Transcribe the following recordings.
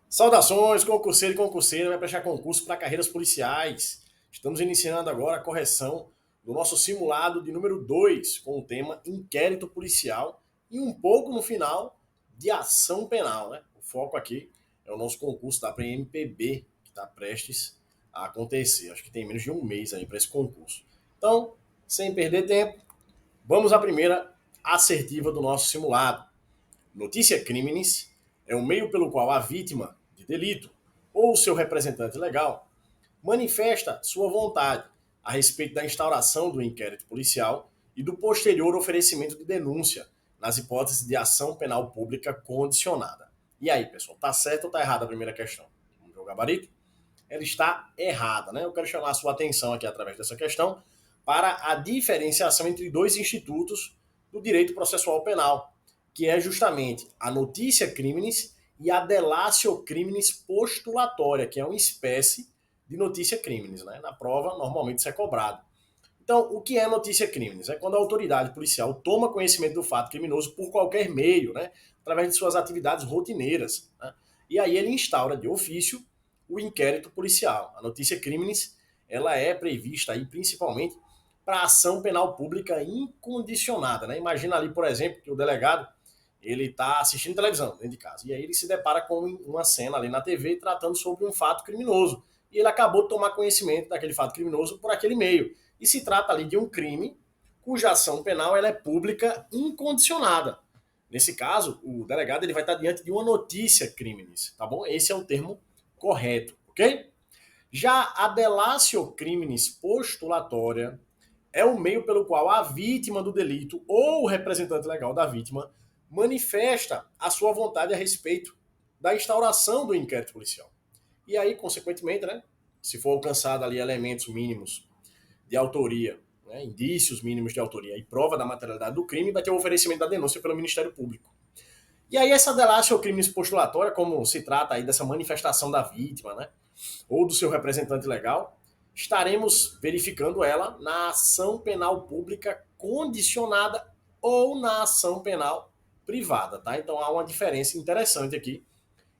Saudações, concurseiro e concurseira, vai prestar concurso para carreiras policiais. Estamos iniciando agora a correção do nosso simulado de número 2, com o tema inquérito policial e um pouco no final de ação penal, né? O foco aqui é o nosso concurso da PMPB, que está prestes a acontecer. Acho que tem menos de um mês aí para esse concurso. Então, sem perder tempo, vamos à primeira assertiva do nosso simulado. Notícia criminis é o meio pelo qual a vítima de delito ou seu representante legal manifesta sua vontade a respeito da instauração do inquérito policial e do posterior oferecimento de denúncia nas hipóteses de ação penal pública condicionada. E aí, pessoal, tá certo ou tá errada a primeira questão? Vamos ver o gabarito? Ela está errada, né? Eu quero chamar a sua atenção aqui através dessa questão para a diferenciação entre dois institutos do direito processual penal, que é justamente a notícia criminis e a delatio criminis postulatória, que é uma espécie de notícia criminis, né? Na prova, normalmente isso é cobrado. Então, o que é notícia criminis? É quando a autoridade policial toma conhecimento do fato criminoso por qualquer meio, né? Através de suas atividades rotineiras, né? E aí ele instaura de ofício o inquérito policial. A notícia criminis, ela é prevista aí principalmente para ação penal pública incondicionada, né? Imagina ali, por exemplo, que o delegado ele está assistindo televisão dentro de casa. E aí ele se depara com uma cena ali na TV tratando sobre um fato criminoso. E ele acabou de tomar conhecimento daquele fato criminoso por aquele meio. E se trata ali de um crime cuja ação penal ela é pública incondicionada. Nesse caso, o delegado ele vai estar diante de uma notícia criminis, tá bom? Esse é o termo correto, ok? Já a delatio criminis postulatória é o meio pelo qual a vítima do delito ou o representante legal da vítima manifesta a sua vontade a respeito da instauração do inquérito policial. E aí, consequentemente, né, se for alcançado ali elementos mínimos de autoria, né, indícios mínimos de autoria e prova da materialidade do crime, vai ter o oferecimento da denúncia pelo Ministério Público. E aí essa delatio criminis postulatória, como se trata aí dessa manifestação da vítima, né, ou do seu representante legal, estaremos verificando ela na ação penal pública condicionada ou na ação penal privada, tá? Então há uma diferença interessante aqui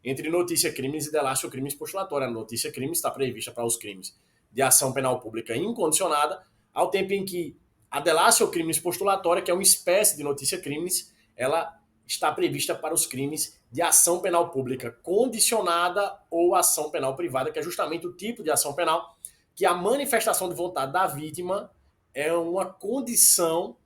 entre notícia crimes e delatio crimes postulatória. A notícia crimes está prevista para os crimes de ação penal pública incondicionada, ao tempo em que a delatio crimes postulatória, que é uma espécie de notícia crimes, ela está prevista para os crimes de ação penal pública condicionada ou ação penal privada, que é justamente o tipo de ação penal que a manifestação de vontade da vítima é uma condição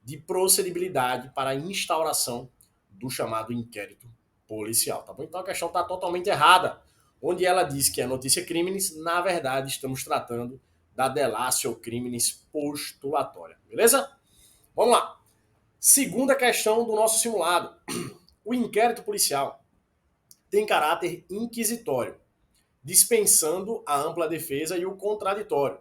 de procedibilidade para a instauração do chamado inquérito policial, tá bom? Então a questão está totalmente errada. Onde ela diz que é notícia criminis, na verdade estamos tratando da delatio criminis postulatória, beleza? Vamos lá. Segunda questão do nosso simulado. O inquérito policial tem caráter inquisitório, dispensando a ampla defesa e o contraditório.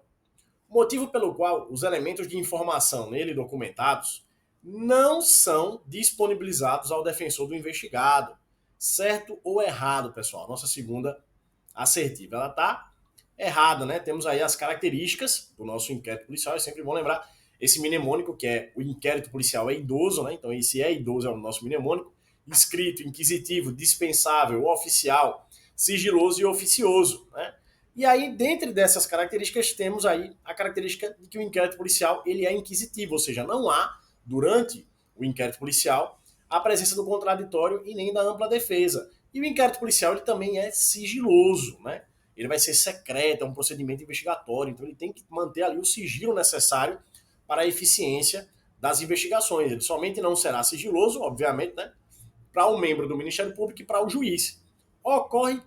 Motivo pelo qual os elementos de informação nele documentados não são disponibilizados ao defensor do investigado. Certo ou errado, pessoal? Nossa segunda assertiva. Ela está errada, né? Temos aí as características do nosso inquérito policial. É sempre bom lembrar esse mnemônico que é o inquérito policial é idoso, né? Então esse é idoso é o nosso mnemônico. Escrito, inquisitivo, dispensável, oficial, sigiloso e oficioso, né? E aí, dentre dessas características, temos aí a característica de que o inquérito policial ele é inquisitivo, ou seja, não há, durante o inquérito policial, a presença do contraditório e nem da ampla defesa. E o inquérito policial ele também é sigiloso, né? Ele vai ser secreto, é um procedimento investigatório, então ele tem que manter ali o sigilo necessário para a eficiência das investigações. Ele somente não será sigiloso, obviamente, né, para um membro do Ministério Público e para o juiz. Ocorre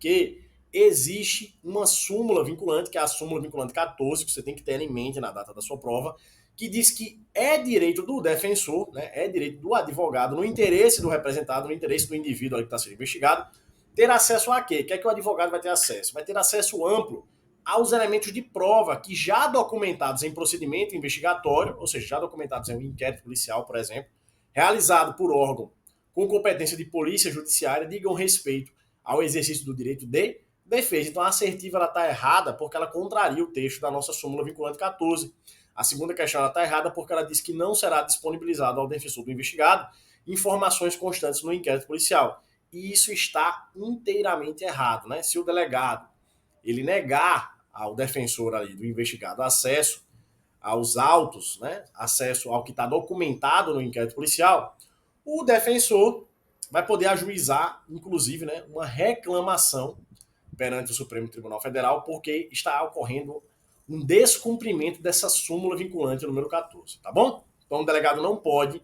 que existe uma súmula vinculante, que é a súmula vinculante 14, que você tem que ter em mente na data da sua prova, que diz que é direito do defensor, né, é direito do advogado, no interesse do representado, no interesse do indivíduo que está sendo investigado, ter acesso a quê? O que é que o advogado vai ter acesso? Vai ter acesso amplo aos elementos de prova que já documentados em procedimento investigatório, ou seja, já documentados em um inquérito policial, por exemplo, realizado por órgão com competência de polícia judiciária, digam respeito ao exercício do direito de defesa. Então a assertiva está errada porque ela contraria o texto da nossa súmula vinculante 14. A segunda questão está errada porque ela diz que não será disponibilizado ao defensor do investigado informações constantes no inquérito policial. isso está inteiramente errado, né? Se o delegado ele negar ao defensor ali do investigado acesso aos autos, né, acesso ao que está documentado no inquérito policial, o defensor vai poder ajuizar, inclusive, né, uma reclamação perante o Supremo Tribunal Federal, porque está ocorrendo um descumprimento dessa súmula vinculante número 14, tá bom? Então o delegado não pode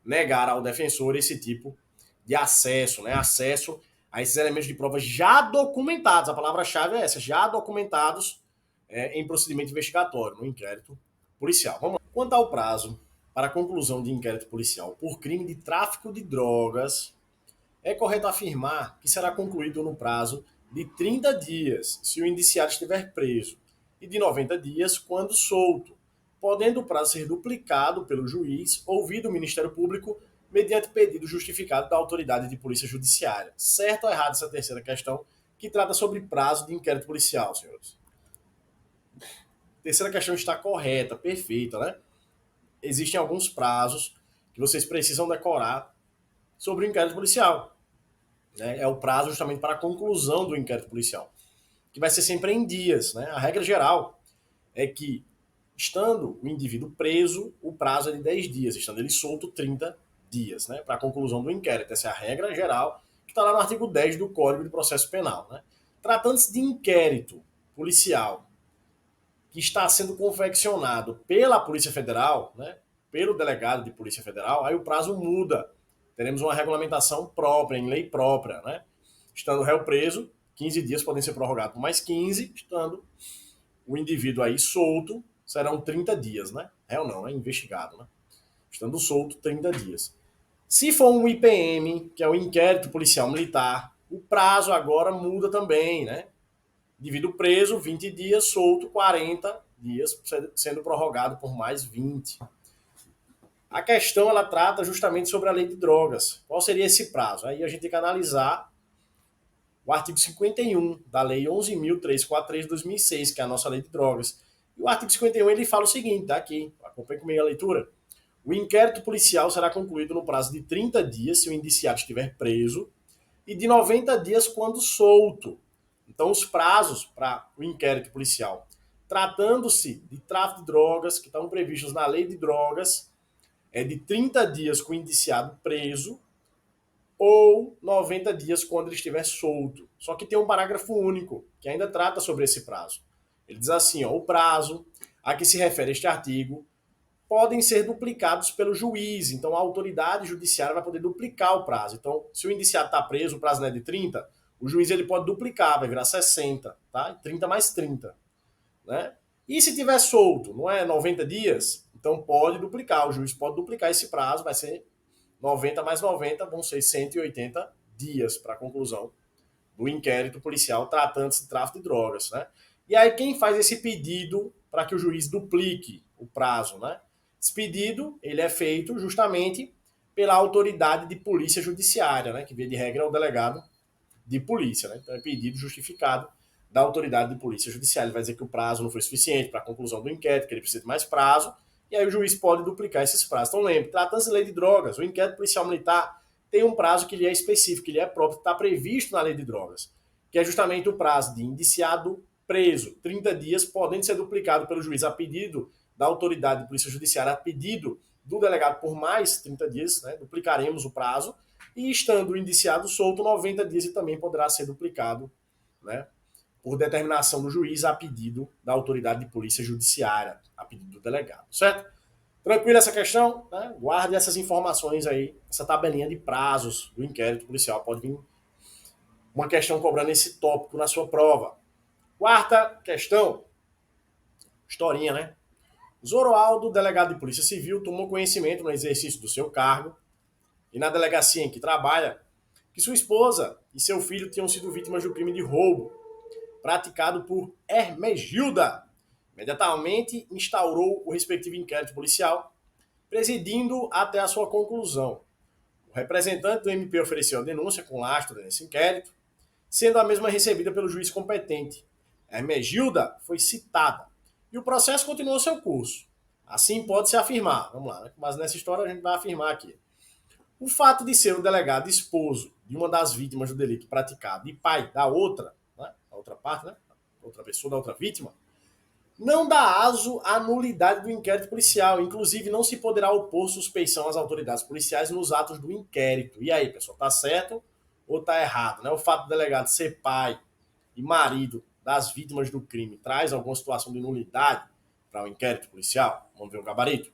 negar ao defensor esse tipo de acesso, né, acesso a esses elementos de prova já documentados, a palavra-chave é essa, já documentados em procedimento investigatório, no inquérito policial. Vamos lá. Quanto ao prazo para a conclusão de inquérito policial por crime de tráfico de drogas, é correto afirmar que será concluído no prazo de 30 dias, se o indiciado estiver preso, e de 90 dias quando solto, podendo o prazo ser duplicado pelo juiz, ouvido o Ministério Público, mediante pedido justificado da autoridade de polícia judiciária. Certo ou errado essa terceira questão, que trata sobre prazo de inquérito policial, senhores? Terceira questão está correta, perfeita, né? Existem alguns prazos que vocês precisam decorar sobre o inquérito policial. Né? É o prazo justamente para a conclusão do inquérito policial, que vai ser sempre em dias. Né? A regra geral é que, estando o indivíduo preso, o prazo é de 10 dias, estando ele solto, 30 dias, né? Para a conclusão do inquérito. Essa é a regra geral, que está lá no artigo 10 do Código de Processo Penal. Né? Tratando-se de inquérito policial que está sendo confeccionado pela Polícia Federal, né, pelo delegado de Polícia Federal, aí o prazo muda. Teremos uma regulamentação própria, em lei própria. Né? Estando o réu preso, 15 dias podem ser prorrogados por mais 15, estando o indivíduo aí solto, serão 30 dias. Né? Réu não, é investigado. Né? Estando solto, 30 dias. Se for um IPM, que é o Inquérito Policial Militar, o prazo agora muda também, né? Indivíduo preso, 20 dias, solto, 40 dias, sendo prorrogado por mais 20. A questão, ela trata justamente sobre a lei de drogas. Qual seria esse prazo? Aí a gente tem que analisar o artigo 51 da lei 11.343 de 2006, que é a nossa lei de drogas. E o artigo 51, ele fala o seguinte, tá aqui, acompanhe comigo a leitura. O inquérito policial será concluído no prazo de 30 dias, se o indiciado estiver preso, e de 90 dias quando solto. Então, os prazos para o inquérito policial, tratando-se de tráfico de drogas, que estão previstos na lei de drogas, é de 30 dias com o indiciado preso ou 90 dias quando ele estiver solto. Só que tem um parágrafo único, que ainda trata sobre esse prazo. Ele diz assim, ó, o prazo a que se refere este artigo podem ser duplicados pelo juiz. Então, a autoridade judiciária vai poder duplicar o prazo. Então, se o indiciado está preso, o prazo não é de 30, o juiz ele pode duplicar, vai virar 60, tá? 30 mais 30. Né? E se tiver solto, não é 90 dias? Então pode duplicar, o juiz pode duplicar esse prazo, vai ser 90 mais 90, vão ser 180 dias para a conclusão do inquérito policial tratando-se de tráfico de drogas. Né? E aí quem faz esse pedido para que o juiz duplique o prazo? Né? Esse pedido ele é feito justamente pela autoridade de polícia judiciária, né? Que via de regra é o delegado de polícia. Né? Então é pedido justificado da autoridade de polícia judiciária. Ele vai dizer que o prazo não foi suficiente para a conclusão do inquérito, que ele precisa de mais prazo, e aí o juiz pode duplicar esses prazos. Então lembre, tratando-se de lei de drogas, o inquérito policial militar tem um prazo que ele é específico, que ele é próprio, que está previsto na lei de drogas, que é justamente o prazo de indiciado preso, 30 dias, podendo ser duplicado pelo juiz a pedido da autoridade de polícia judiciária, a pedido do delegado por mais 30 dias, né, duplicaremos o prazo, e estando o indiciado solto, 90 dias e também poderá ser duplicado, né, por determinação do juiz a pedido da autoridade de polícia judiciária, a pedido do delegado, certo? Tranquilo essa questão? Né? Guarde essas informações aí, essa tabelinha de prazos do inquérito policial. Pode vir uma questão cobrando esse tópico na sua prova. Quarta questão, historinha, né? Zoroaldo, delegado de Polícia Civil, tomou conhecimento no exercício do seu cargo e na delegacia em que trabalha que sua esposa e seu filho tinham sido vítimas do crime de roubo praticado por Hermegilda. Imediatamente instaurou o respectivo inquérito policial, presidindo até a sua conclusão. O representante do MP ofereceu a denúncia com lastro nesse inquérito, sendo a mesma recebida pelo juiz competente. Hermegilda foi citada e o processo continuou seu curso. Assim pode-se afirmar, vamos lá, mas nessa história a gente vai afirmar aqui. O fato de ser o delegado esposo de uma das vítimas do delito praticado e pai da outra, né, da outra parte, né, outra pessoa, da outra vítima, não dá aso à nulidade do inquérito policial. Inclusive, não se poderá opor suspeição às autoridades policiais nos atos do inquérito. E aí, pessoal, tá certo ou tá errado? Né? O fato do delegado ser pai e marido das vítimas do crime traz alguma situação de nulidade para o inquérito policial? Vamos ver o gabarito.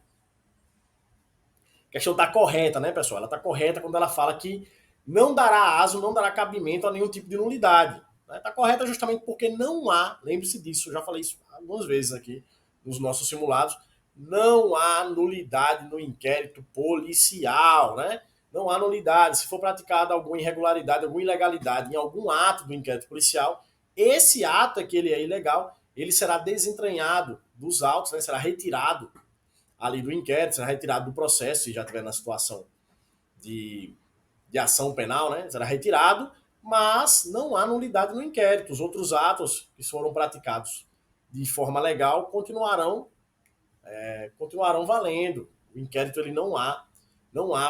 A questão está correta, né, pessoal? Ela está correta quando ela fala que não dará aso, não dará cabimento a nenhum tipo de nulidade. Está correta justamente porque não há, lembre-se disso, eu já falei isso algumas vezes aqui nos nossos simulados, não há nulidade no inquérito policial, né? Não há nulidade. Se for praticada alguma irregularidade, alguma ilegalidade em algum ato do inquérito policial, esse ato que ele é ilegal, ele será desentranhado dos autos, né? Será retirado ali do inquérito, será retirado do processo, se já estiver na situação de ação penal, né? Será retirado, mas não há nulidade no inquérito. Os outros atos que foram praticados de forma legal continuarão valendo. O inquérito ele não há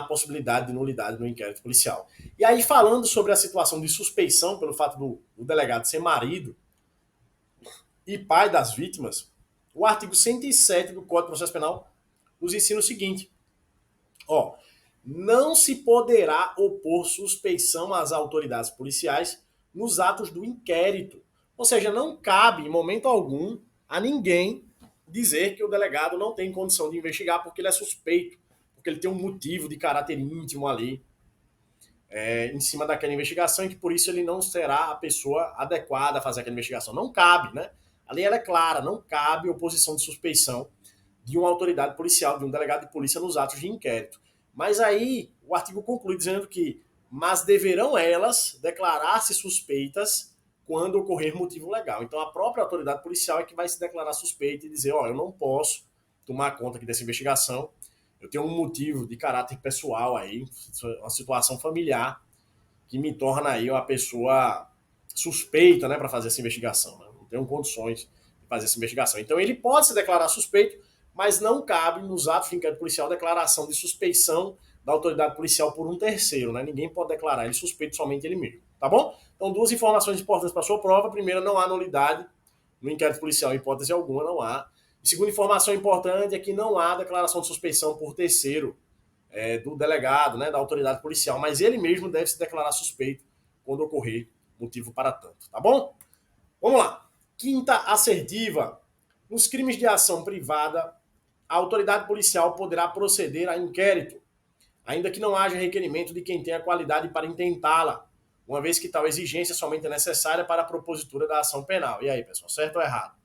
possibilidade de nulidade no inquérito policial. E aí, falando sobre a situação de suspeição pelo fato do delegado ser marido e pai das vítimas, o artigo 107 do Código de Processo Penal nos ensina o seguinte: não se poderá opor suspeição às autoridades policiais nos atos do inquérito. Ou seja, não cabe, em momento algum, a ninguém dizer que o delegado não tem condição de investigar porque ele é suspeito, porque ele tem um motivo de caráter íntimo ali em cima daquela investigação e que por isso ele não será a pessoa adequada a fazer aquela investigação. Não cabe, né? A lei ela é clara, não cabe oposição de suspeição de uma autoridade policial, de um delegado de polícia nos atos de inquérito. Mas aí o artigo conclui dizendo que mas deverão elas declarar-se suspeitas quando ocorrer motivo legal. Então a própria autoridade policial é que vai se declarar suspeita e dizer, eu não posso tomar conta aqui dessa investigação, eu tenho um motivo de caráter pessoal aí, uma situação familiar que me torna aí uma pessoa suspeita, né, para fazer essa investigação. Né? Não tenho condições de fazer essa investigação. Então ele pode se declarar suspeito, mas não cabe nos atos de inquérito policial declaração de suspeição da autoridade policial por um terceiro, né? Ninguém pode declarar ele suspeito, somente ele mesmo, tá bom? Então, duas informações importantes para a sua prova. Primeira, não há nulidade no inquérito policial, hipótese alguma, não há. E segunda informação importante é que não há declaração de suspeição por terceiro do delegado, né, da autoridade policial, mas ele mesmo deve se declarar suspeito quando ocorrer motivo para tanto, tá bom? Vamos lá. Quinta assertiva. Nos crimes de ação privada, a autoridade policial poderá proceder a inquérito, ainda que não haja requerimento de quem tenha qualidade para intentá-la, uma vez que tal exigência somente é necessária para a propositura da ação penal. E aí, pessoal, certo ou errado?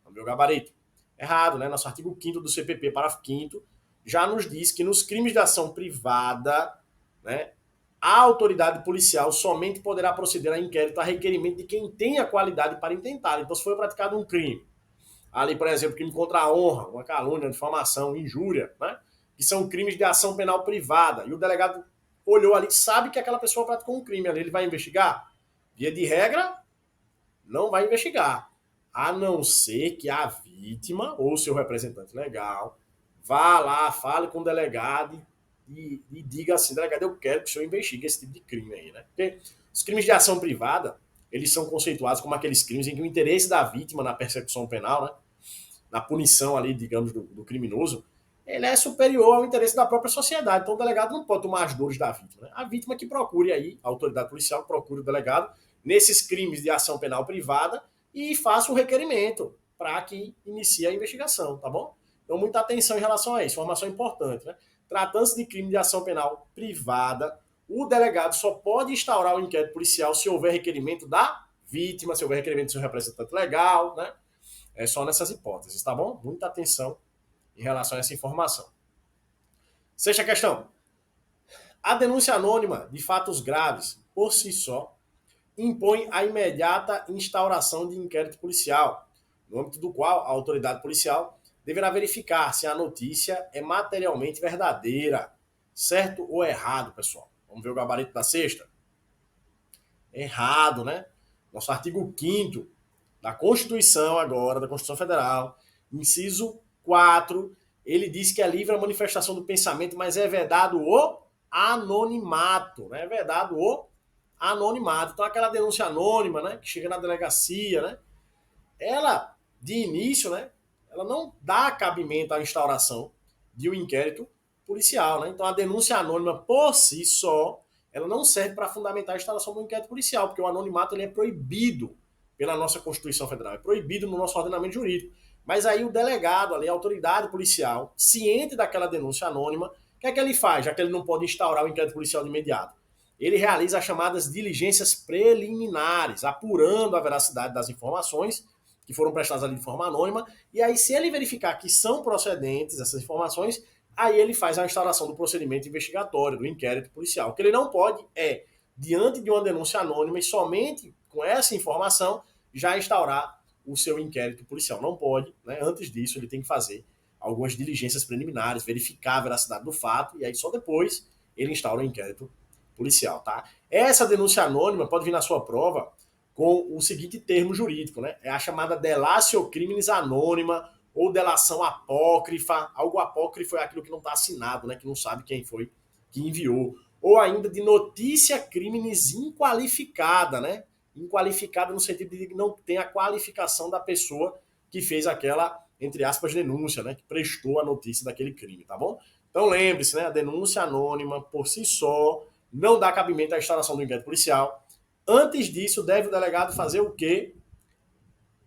Vamos ver o gabarito. Errado, né? Nosso artigo 5º do CPP, parágrafo 5º, já nos diz que nos crimes de ação privada, né, a autoridade policial somente poderá proceder a inquérito a requerimento de quem tenha qualidade para intentá-la. Então, se for praticado um crime, ali, por exemplo, crime contra a honra, uma calúnia, difamação, injúria, né, que são crimes de ação penal privada, e o delegado olhou ali, sabe que aquela pessoa praticou um crime ali, ele vai investigar? Via de regra, não vai investigar, a não ser que a vítima ou seu representante legal vá lá, fale com o delegado e diga assim, delegado, eu quero que o senhor investigue esse tipo de crime aí, né? Porque os crimes de ação privada, eles são conceituados como aqueles crimes em que o interesse da vítima na persecução penal, né, na punição ali, digamos, do criminoso, ele é superior ao interesse da própria sociedade. Então o delegado não pode tomar as dores da vítima. Né? A vítima que procure aí, a autoridade policial procure o delegado nesses crimes de ação penal privada e faça um requerimento para que inicie a investigação, tá bom? Então muita atenção em relação a isso, informação importante, né? Tratando-se de crime de ação penal privada, o delegado só pode instaurar o inquérito policial se houver requerimento da vítima, se houver requerimento do seu representante legal, né? É só nessas hipóteses, tá bom? Muita atenção em relação a essa informação. Sexta questão. A denúncia anônima de fatos graves, por si só, impõe a imediata instauração de inquérito policial, no âmbito do qual a autoridade policial deverá verificar se a notícia é materialmente verdadeira. Certo ou errado, pessoal? Vamos ver o gabarito da sexta? Errado, né? Nosso artigo 5º da Constituição agora, da Constituição Federal, inciso 4, ele diz que é livre a manifestação do pensamento, mas é vedado o anonimato, né? É vedado o anonimato. Então, aquela denúncia anônima, né, que chega na delegacia, né, ela, de início, né, ela não dá cabimento à instauração de um inquérito policial, né? Então, a denúncia anônima, por si só, ela não serve para fundamentar a instauração do inquérito policial, porque o anonimato ele é proibido pela nossa Constituição Federal, é proibido no nosso ordenamento jurídico. Mas aí o delegado, ali, a autoridade policial, ciente daquela denúncia anônima, o que é que ele faz, já que ele não pode instaurar o inquérito policial de imediato? Ele realiza as chamadas diligências preliminares, apurando a veracidade das informações que foram prestadas ali de forma anônima, e aí se ele verificar que são procedentes essas informações, aí ele faz a instauração do procedimento investigatório, do inquérito policial. O que ele não pode é, diante de uma denúncia anônima e somente com essa informação, já instaurar o seu inquérito policial. Não pode, né? Antes disso, ele tem que fazer algumas diligências preliminares, verificar a veracidade do fato, e aí só depois ele instaura o inquérito policial, tá? Essa denúncia anônima pode vir na sua prova com o seguinte termo jurídico, né? É a chamada delatio criminis anônima ou delação apócrifa. Algo apócrifo é aquilo que não está assinado, né? Que não sabe quem foi que enviou. Ou ainda de notícia criminis inqualificada, né? Inqualificada no sentido de que não tem a qualificação da pessoa que fez aquela, entre aspas, denúncia, né? Que prestou a notícia daquele crime, tá bom? Então lembre-se, né? A denúncia anônima, por si só, não dá cabimento à instauração do inquérito policial. Antes disso, deve o delegado fazer o quê?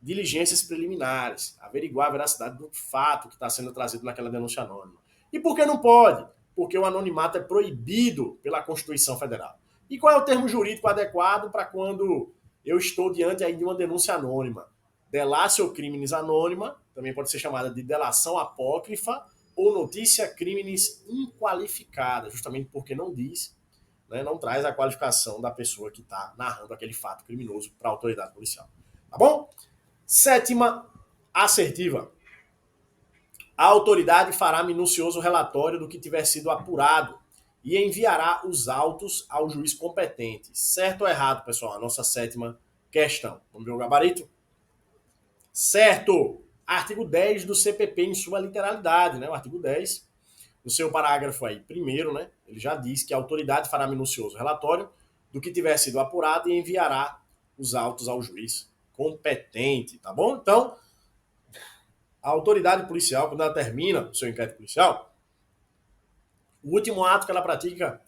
Diligências preliminares, averiguar a veracidade do fato que está sendo trazido naquela denúncia anônima. E por que não pode? Porque o anonimato é proibido pela Constituição Federal. E qual é o termo jurídico adequado para quando eu estou diante aí de uma denúncia anônima? Delatio criminis anônima, também pode ser chamada de delação apócrifa, ou notícia criminis inqualificada, justamente porque não diz, né, não traz a qualificação da pessoa que está narrando aquele fato criminoso para a autoridade policial. Tá bom? Sétima assertiva. A autoridade fará minucioso relatório do que tiver sido apurado e enviará os autos ao juiz competente. Certo ou errado, pessoal? A nossa sétima questão. Vamos ver o gabarito? Certo! Artigo 10 do CPP em sua literalidade, né? O artigo 10, no seu parágrafo aí, primeiro, né? Ele já diz que a autoridade fará minucioso relatório do que tiver sido apurado e enviará os autos ao juiz competente, tá bom? Então, a autoridade policial, quando ela termina o seu inquérito policial, o último ato que ela pratica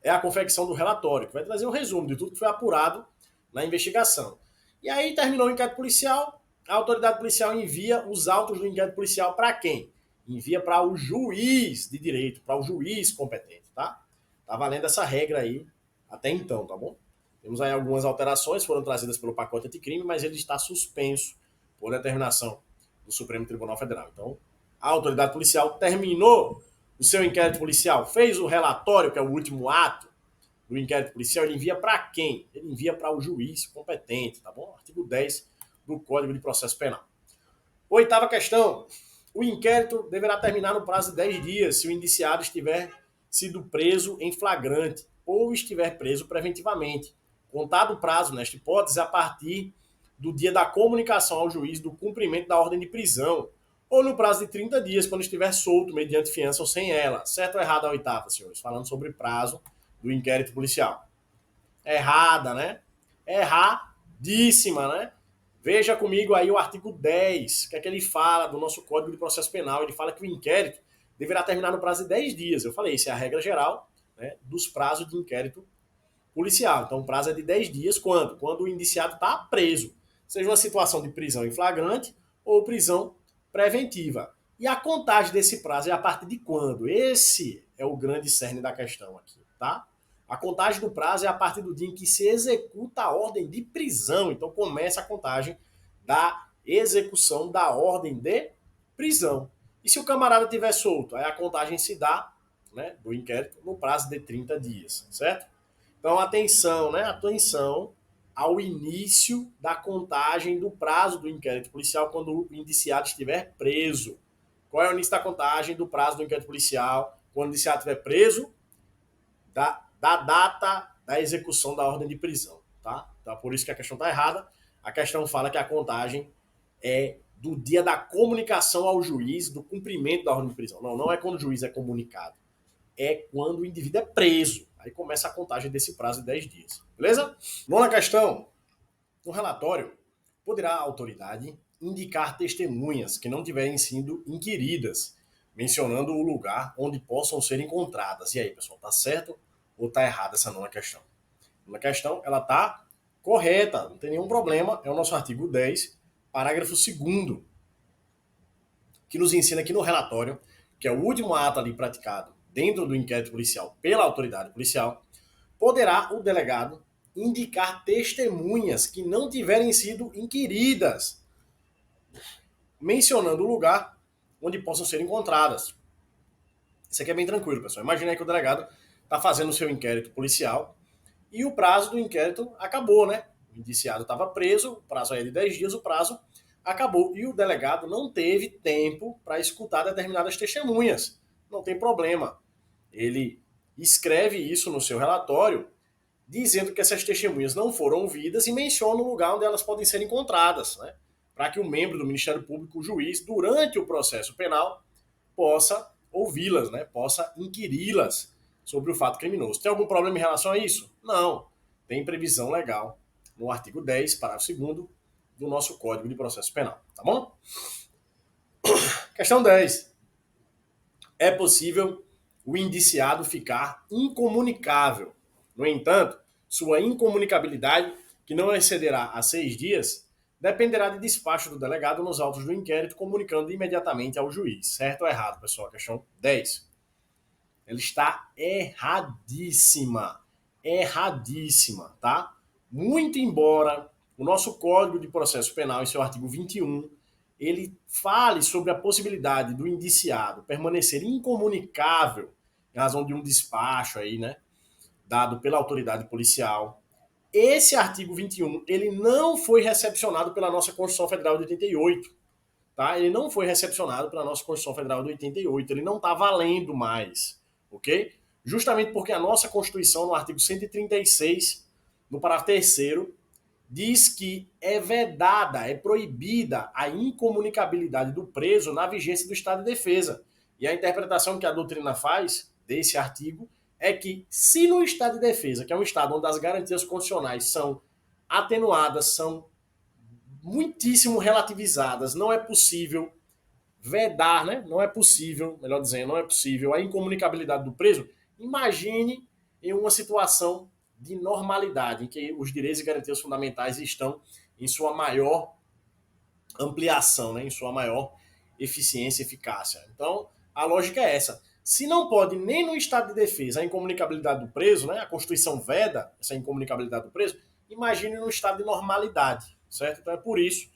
é a confecção do relatório, que vai trazer um resumo de tudo que foi apurado na investigação. E aí, terminou o inquérito policial, a autoridade policial envia os autos do inquérito policial para quem? Envia para o juiz de direito, para o juiz competente, tá? Tá valendo essa regra aí até então, tá bom? Temos aí algumas alterações, foram trazidas pelo pacote anticrime, mas ele está suspenso por determinação do Supremo Tribunal Federal. Então, a autoridade policial terminou o seu inquérito policial, fez o relatório, que é o último ato do inquérito policial, ele envia para quem? Ele envia para o juiz competente, tá bom? Artigo 10 do Código de Processo Penal. Oitava questão. O inquérito deverá terminar no prazo de 10 dias se o indiciado estiver sido preso em flagrante ou estiver preso preventivamente. Contado o prazo, nesta hipótese, a partir do dia da comunicação ao juiz do cumprimento da ordem de prisão, ou no prazo de 30 dias, quando estiver solto, mediante fiança ou sem ela. Certo ou errado a oitava, senhores? Falando sobre prazo do inquérito policial. Errada, né? Erradíssima, né? Veja comigo aí o artigo 10, que é que ele fala do nosso Código de Processo Penal. Ele fala que o inquérito deverá terminar no prazo de 10 dias. Eu falei, isso é a regra geral, né, dos prazos de inquérito policial. Então, o prazo é de 10 dias. Quando? Quando o indiciado está preso. Seja uma situação de prisão em flagrante ou prisão preventiva. E a contagem desse prazo é a partir de quando? Esse é o grande cerne da questão aqui, tá? A contagem do prazo é a partir do dia em que se executa a ordem de prisão. Então começa a contagem da execução da ordem de prisão. E se o camarada estiver solto? Aí a contagem se dá, né, do inquérito no prazo de 30 dias, certo? Então atenção, né? Atenção ao início da contagem do prazo do inquérito policial quando o indiciado estiver preso. Qual é o início da contagem do prazo do inquérito policial quando o indiciado estiver preso? Da data da execução da ordem de prisão, tá? Então, por isso que a questão está errada. A questão fala que a contagem é do dia da comunicação ao juiz do cumprimento da ordem de prisão. Não, não é quando o juiz é comunicado. é quando o indivíduo é preso. Aí começa a contagem desse prazo de 10 dias. Beleza? Nona questão. No relatório, poderá a autoridade indicar testemunhas que não tiverem sido inquiridas, mencionando o lugar onde possam ser encontradas. E aí, pessoal, tá certo ou tá errada essa nona questão? A nona questão, ela tá correta, não tem nenhum problema. É o nosso artigo 10, parágrafo 2º, que nos ensina aqui no relatório, que é o último ato ali praticado dentro do inquérito policial pela autoridade policial, poderá o delegado indicar testemunhas que não tiverem sido inquiridas, mencionando o lugar onde possam ser encontradas. Isso aqui é bem tranquilo, pessoal. Imagina aí que o delegado está fazendo o seu inquérito policial e o prazo do inquérito acabou, né? O indiciado estava preso, o prazo aí é de 10 dias, o prazo acabou. E o delegado não teve tempo para escutar determinadas testemunhas. Não tem problema. Ele escreve isso no seu relatório, dizendo que essas testemunhas não foram ouvidas e menciona o lugar onde elas podem ser encontradas, né? Para que o membro do Ministério Público, o juiz, durante o processo penal, possa ouvi-las, né? Possa inquiri-las sobre o fato criminoso. Tem algum problema em relação a isso? Não. Tem previsão legal no artigo 10, parágrafo 2º do nosso Código de Processo Penal, tá bom? Questão 10. É possível o indiciado ficar incomunicável. No entanto, sua incomunicabilidade, que não excederá a 6 dias, dependerá de despacho do delegado nos autos do inquérito, comunicando imediatamente ao juiz. Certo ou errado, pessoal? Questão 10. Ela está erradíssima. Erradíssima, tá? Muito embora o nosso Código de Processo Penal, em seu artigo 21, ele fale sobre a possibilidade do indiciado permanecer incomunicável em razão de um despacho aí, né, dado pela autoridade policial. Esse artigo 21, ele não foi recepcionado pela nossa Constituição Federal de 88, tá? Ele não foi recepcionado pela nossa Constituição Federal de 88, ele não está valendo mais, ok? Justamente porque a nossa Constituição, no artigo 136, no parágrafo 3º, diz que é vedada, é proibida a incomunicabilidade do preso na vigência do estado de defesa. E a interpretação que a doutrina faz desse artigo é que, se no estado de defesa, que é um estado onde as garantias constitucionais são atenuadas, são muitíssimo relativizadas, não é possível vedar, né? Não é possível, melhor dizendo, não é possível a incomunicabilidade do preso. Imagine em uma situação de normalidade, em que os direitos e garantias fundamentais estão em sua maior ampliação, né? Em sua maior eficiência e eficácia. Então, a lógica é essa. Se não pode nem no estado de defesa a incomunicabilidade do preso, né? A Constituição veda essa incomunicabilidade do preso, imagine no estado de normalidade, certo? Então é por isso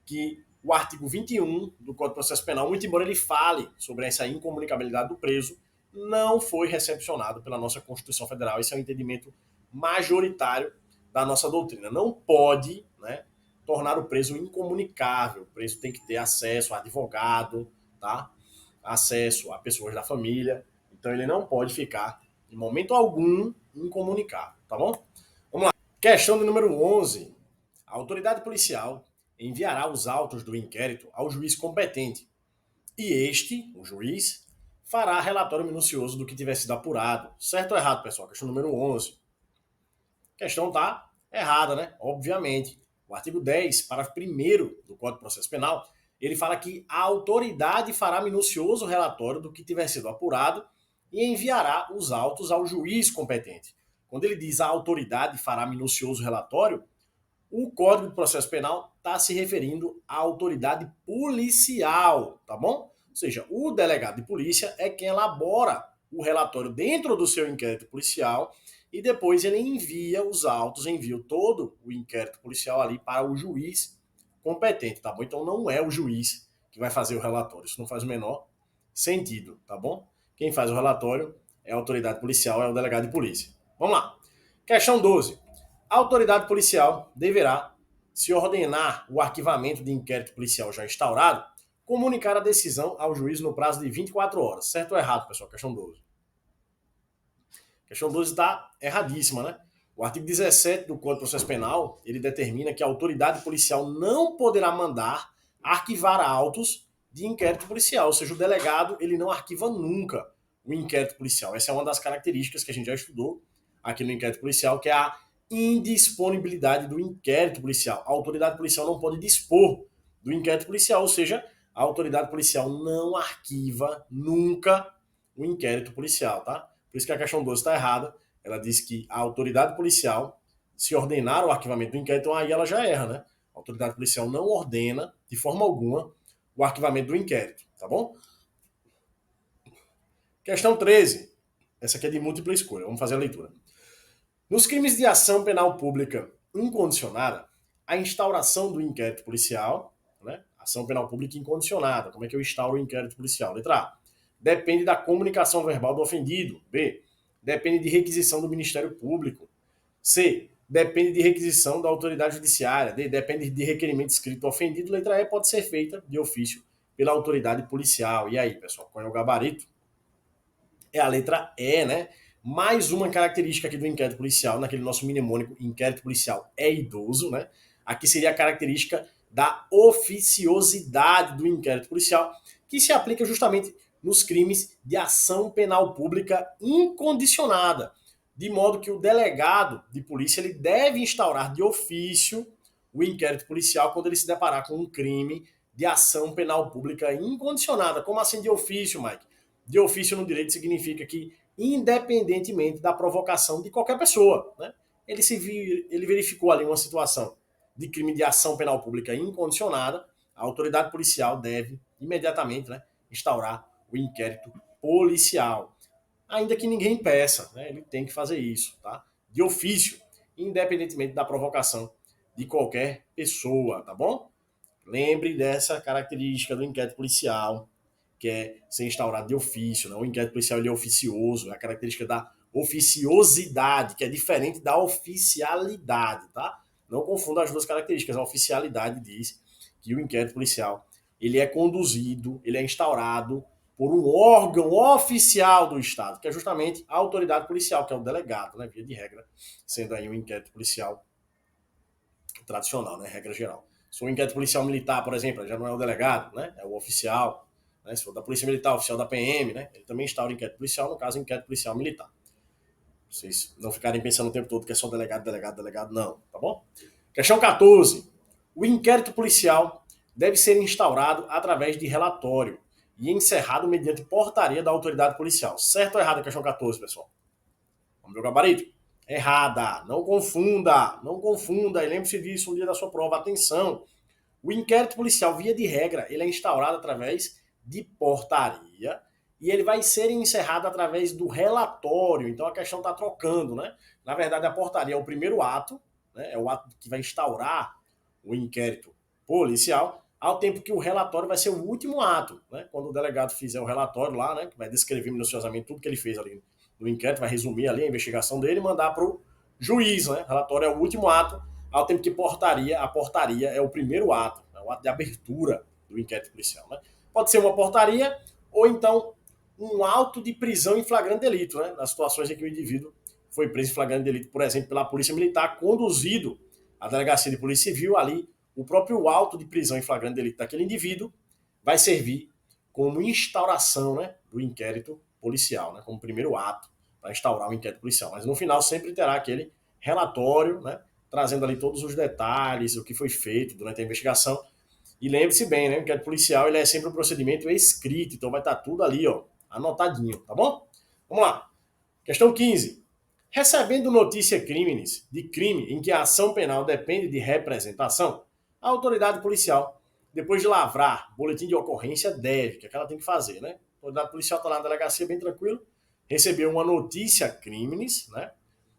que o artigo 21 do Código de Processo Penal, muito embora ele fale sobre essa incomunicabilidade do preso, não foi recepcionado pela nossa Constituição Federal. Esse é um entendimento majoritário da nossa doutrina. Não pode, né, tornar o preso incomunicável. O preso tem que ter acesso a advogado, tá? Acesso a pessoas da família. Então ele não pode ficar, em momento algum, incomunicável, tá bom? Vamos lá. Questão de número 11. A autoridade policial enviará os autos do inquérito ao juiz competente. E este, o juiz, fará relatório minucioso do que tiver sido apurado. Certo ou errado, pessoal? Questão número 11. A questão está errada, né? Obviamente. O artigo 10, parágrafo 1º do Código de Processo Penal, ele fala que a autoridade fará minucioso relatório do que tiver sido apurado e enviará os autos ao juiz competente. Quando ele diz a autoridade fará minucioso relatório, o Código de Processo Penal está se referindo à autoridade policial, tá bom? Ou seja, o delegado de polícia é quem elabora o relatório dentro do seu inquérito policial e depois ele envia os autos, envia todo o inquérito policial ali para o juiz competente, tá bom? Então não é o juiz que vai fazer o relatório, isso não faz o menor sentido, tá bom? Quem faz o relatório é a autoridade policial, é o delegado de polícia. Vamos lá. Questão 12. A autoridade policial deverá, se ordenar o arquivamento de inquérito policial já instaurado, comunicar a decisão ao juiz no prazo de 24 horas. Certo ou errado, pessoal? Questão 12. Questão 12 está erradíssima, né? O artigo 17 do Código de Processo Penal, ele determina que a autoridade policial não poderá mandar arquivar autos de inquérito policial. Ou seja, o delegado, ele não arquiva nunca o inquérito policial. Essa é uma das características que a gente já estudou aqui no inquérito policial, que é a indisponibilidade do inquérito policial. A autoridade policial não pode dispor do inquérito policial, ou seja, a autoridade policial não arquiva nunca o inquérito policial, tá? Por isso que a questão 12 está errada. Ela diz que a autoridade policial, se ordenar o arquivamento do inquérito, então aí ela já erra, né? A autoridade policial não ordena, de forma alguma, o arquivamento do inquérito, tá bom? Questão 13. Essa aqui é de múltipla escolha. Vamos fazer a leitura. Nos crimes de ação penal pública incondicionada, a instauração do inquérito policial, né? Ação penal pública incondicionada. Como é que eu instauro o inquérito policial? Letra A. Depende da comunicação verbal do ofendido. B. Depende de requisição do Ministério Público. C. Depende de requisição da autoridade judiciária. D. Depende de requerimento escrito do ofendido. Letra E. Pode ser feita de ofício pela autoridade policial. E aí, pessoal, qual é o gabarito? É a letra E, né? Mais uma característica aqui do inquérito policial, naquele nosso mnemônico, inquérito policial é idoso, né? Aqui seria a característica da oficiosidade do inquérito policial, que se aplica justamente nos crimes de ação penal pública incondicionada, de modo que o delegado de polícia ele deve instaurar de ofício o inquérito policial quando ele se deparar com um crime de ação penal pública incondicionada. Como assim de ofício, Mike? De ofício no direito significa que, independentemente da provocação de qualquer pessoa, né? Ele verificou ali uma situação de crime de ação penal pública incondicionada, a autoridade policial deve imediatamente, né, instaurar o inquérito policial. Ainda que ninguém peça, né, ele tem que fazer isso, tá? De ofício, independentemente da provocação de qualquer pessoa, tá bom? Lembre dessa característica do inquérito policial, que é ser instaurado de ofício, né? O inquérito policial ele é oficioso, é a característica da oficiosidade, que é diferente da oficialidade, tá? Não confunda as duas características. A oficialidade diz que o inquérito policial ele é conduzido, ele é instaurado por um órgão oficial do Estado, que é justamente a autoridade policial, que é o delegado, né? Via de regra, sendo aí um inquérito policial tradicional, né? Regra geral. Se o inquérito policial militar, por exemplo, já não é o delegado, né? É o oficial. Né? Se for da Polícia Militar, oficial da PM, né? Ele também instaura inquérito policial, no caso, inquérito policial militar. Vocês não ficarem pensando o tempo todo que é só delegado, não, tá bom? Questão 14. O inquérito policial deve ser instaurado através de relatório e encerrado mediante portaria da autoridade policial. Certo ou errado a questão 14, pessoal? Vamos ver o gabarito? Errada. Não confunda. Não confunda. E lembre-se disso no dia da sua prova. Atenção. O inquérito policial, via de regra, ele é instaurado através de portaria e ele vai ser encerrado através do relatório. Então a questão está trocando, né? Na verdade, a portaria é o primeiro ato, né? É o ato que vai instaurar o inquérito policial, ao tempo que o relatório vai ser o último ato, né? Quando o delegado fizer o relatório lá, né? Que vai descrever minuciosamente tudo que ele fez ali no inquérito, vai resumir ali a investigação dele e mandar para o juiz, né? O relatório é o último ato, ao tempo que a portaria é o primeiro ato, é o ato de abertura do inquérito policial, né? Pode ser uma portaria ou então um auto de prisão em flagrante delito, né? Nas situações em que o indivíduo foi preso em flagrante delito, por exemplo, pela Polícia Militar, conduzido à delegacia de Polícia Civil, ali o próprio auto de prisão em flagrante delito daquele indivíduo vai servir como instauração, né, do inquérito policial, né, como primeiro ato para instaurar o inquérito policial. Mas no final sempre terá aquele relatório, né, trazendo ali todos os detalhes, o que foi feito durante a investigação. E lembre-se bem, né, o inquérito policial ele é sempre um procedimento escrito, então vai estar tudo ali, ó, anotadinho, tá bom? Vamos lá. Questão 15. Recebendo notícia de crime em que a ação penal depende de representação, a autoridade policial, depois de lavrar boletim de ocorrência, deve, que é que ela tem que fazer, né? A autoridade policial está lá na delegacia bem tranquilo, recebeu uma notícia crimes, né?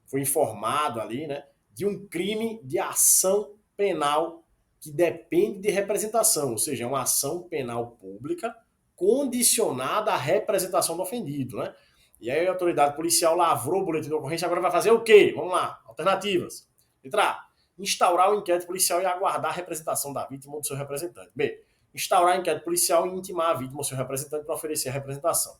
Foi informado ali, né? De um crime de ação penal que depende de representação, ou seja, é uma ação penal pública condicionada à representação do ofendido, né? E aí a autoridade policial lavrou o boletim de ocorrência, agora vai fazer o quê? Vamos lá, alternativas. Letra A, instaurar o inquérito policial e aguardar a representação da vítima ou do seu representante. B, instaurar o inquérito policial e intimar a vítima ou seu representante para oferecer a representação.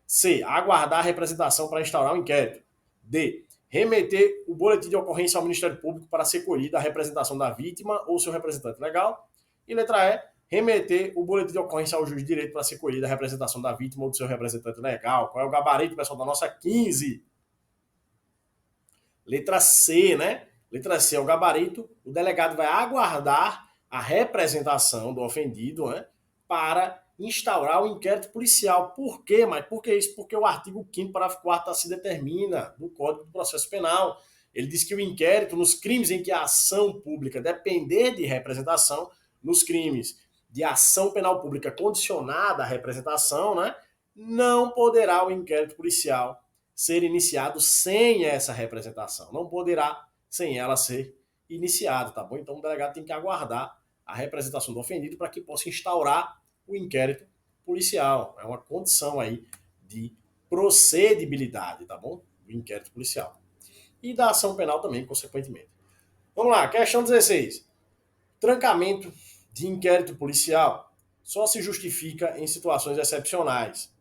C, aguardar a representação para instaurar o inquérito. D, remeter o boletim de ocorrência ao Ministério Público para ser colhida a representação da vítima ou seu representante legal. E letra E, remeter o boletim de ocorrência ao juiz de direito para ser colhida a representação da vítima ou do seu representante legal. Qual é o gabarito, pessoal, da nossa 15? Letra C, né? Letra C é o gabarito. O delegado vai aguardar a representação do ofendido, né, para instaurar o inquérito policial. Por quê? Mas por que isso? Porque o artigo 5º, parágrafo 4º, assim determina no Código do Processo Penal. Ele diz que o inquérito, nos crimes em que a ação pública depender de representação, nos crimes de ação penal pública condicionada à representação, né, não poderá o inquérito policial ser iniciado sem essa representação. Não poderá sem ela ser iniciado, tá bom? Então o delegado tem que aguardar a representação do ofendido para que possa instaurar o inquérito policial. É uma condição aí de procedibilidade, tá bom? Do inquérito policial. E da ação penal também, consequentemente. Vamos lá, questão 16. Trancamento de inquérito policial só se justifica em situações excepcionais,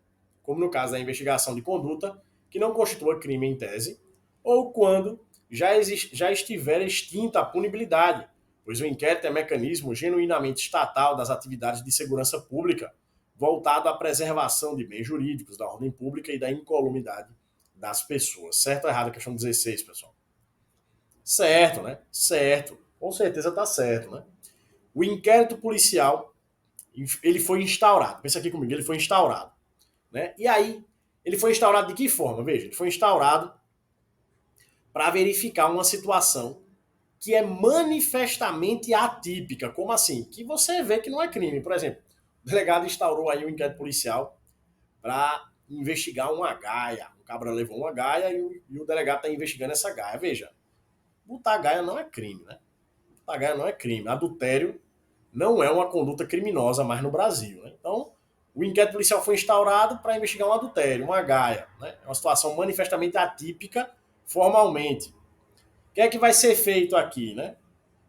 como no caso da investigação de conduta que não constitua crime em tese, ou quando já estiver extinta a punibilidade, pois o inquérito é mecanismo genuinamente estatal das atividades de segurança pública, voltado à preservação de bens jurídicos, da ordem pública e da incolumidade das pessoas. Certo ou errado a questão 16, pessoal? Certo, né? Certo. Com certeza está certo, né? O inquérito policial, ele foi instaurado. Pensa aqui comigo, ele foi instaurado, né? E aí, ele foi instaurado de que forma? Veja, ele foi instaurado para verificar uma situação que é manifestamente atípica. Como assim? Que você vê que não é crime. Por exemplo, o delegado instaurou aí um inquérito policial para investigar uma gaia. O cabra levou uma gaia e o delegado está investigando essa gaia. Veja, botar gaia não é crime, né? Botar gaia não é crime. Adultério não é uma conduta criminosa mais no Brasil, né? Então, o inquérito policial foi instaurado para investigar um adultério, uma gaia, né? É uma situação manifestamente atípica formalmente. O que é que vai ser feito aqui, né?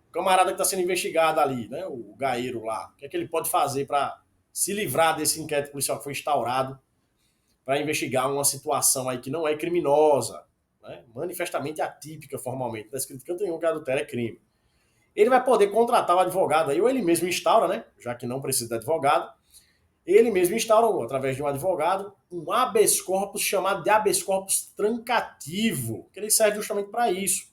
O camarada que está sendo investigado ali, né? O gaeiro lá, o que é que ele pode fazer para se livrar desse inquérito policial que foi instaurado para investigar uma situação aí que não é criminosa, né? Manifestamente atípica formalmente. Está escrito que eu tenho que adultério é crime. Ele vai poder contratar o advogado aí, ou ele mesmo instaura, né? Já que não precisa de advogado, ele mesmo instaura, através de um advogado, um habeas corpus chamado de habeas corpus trancativo, que ele serve justamente para isso,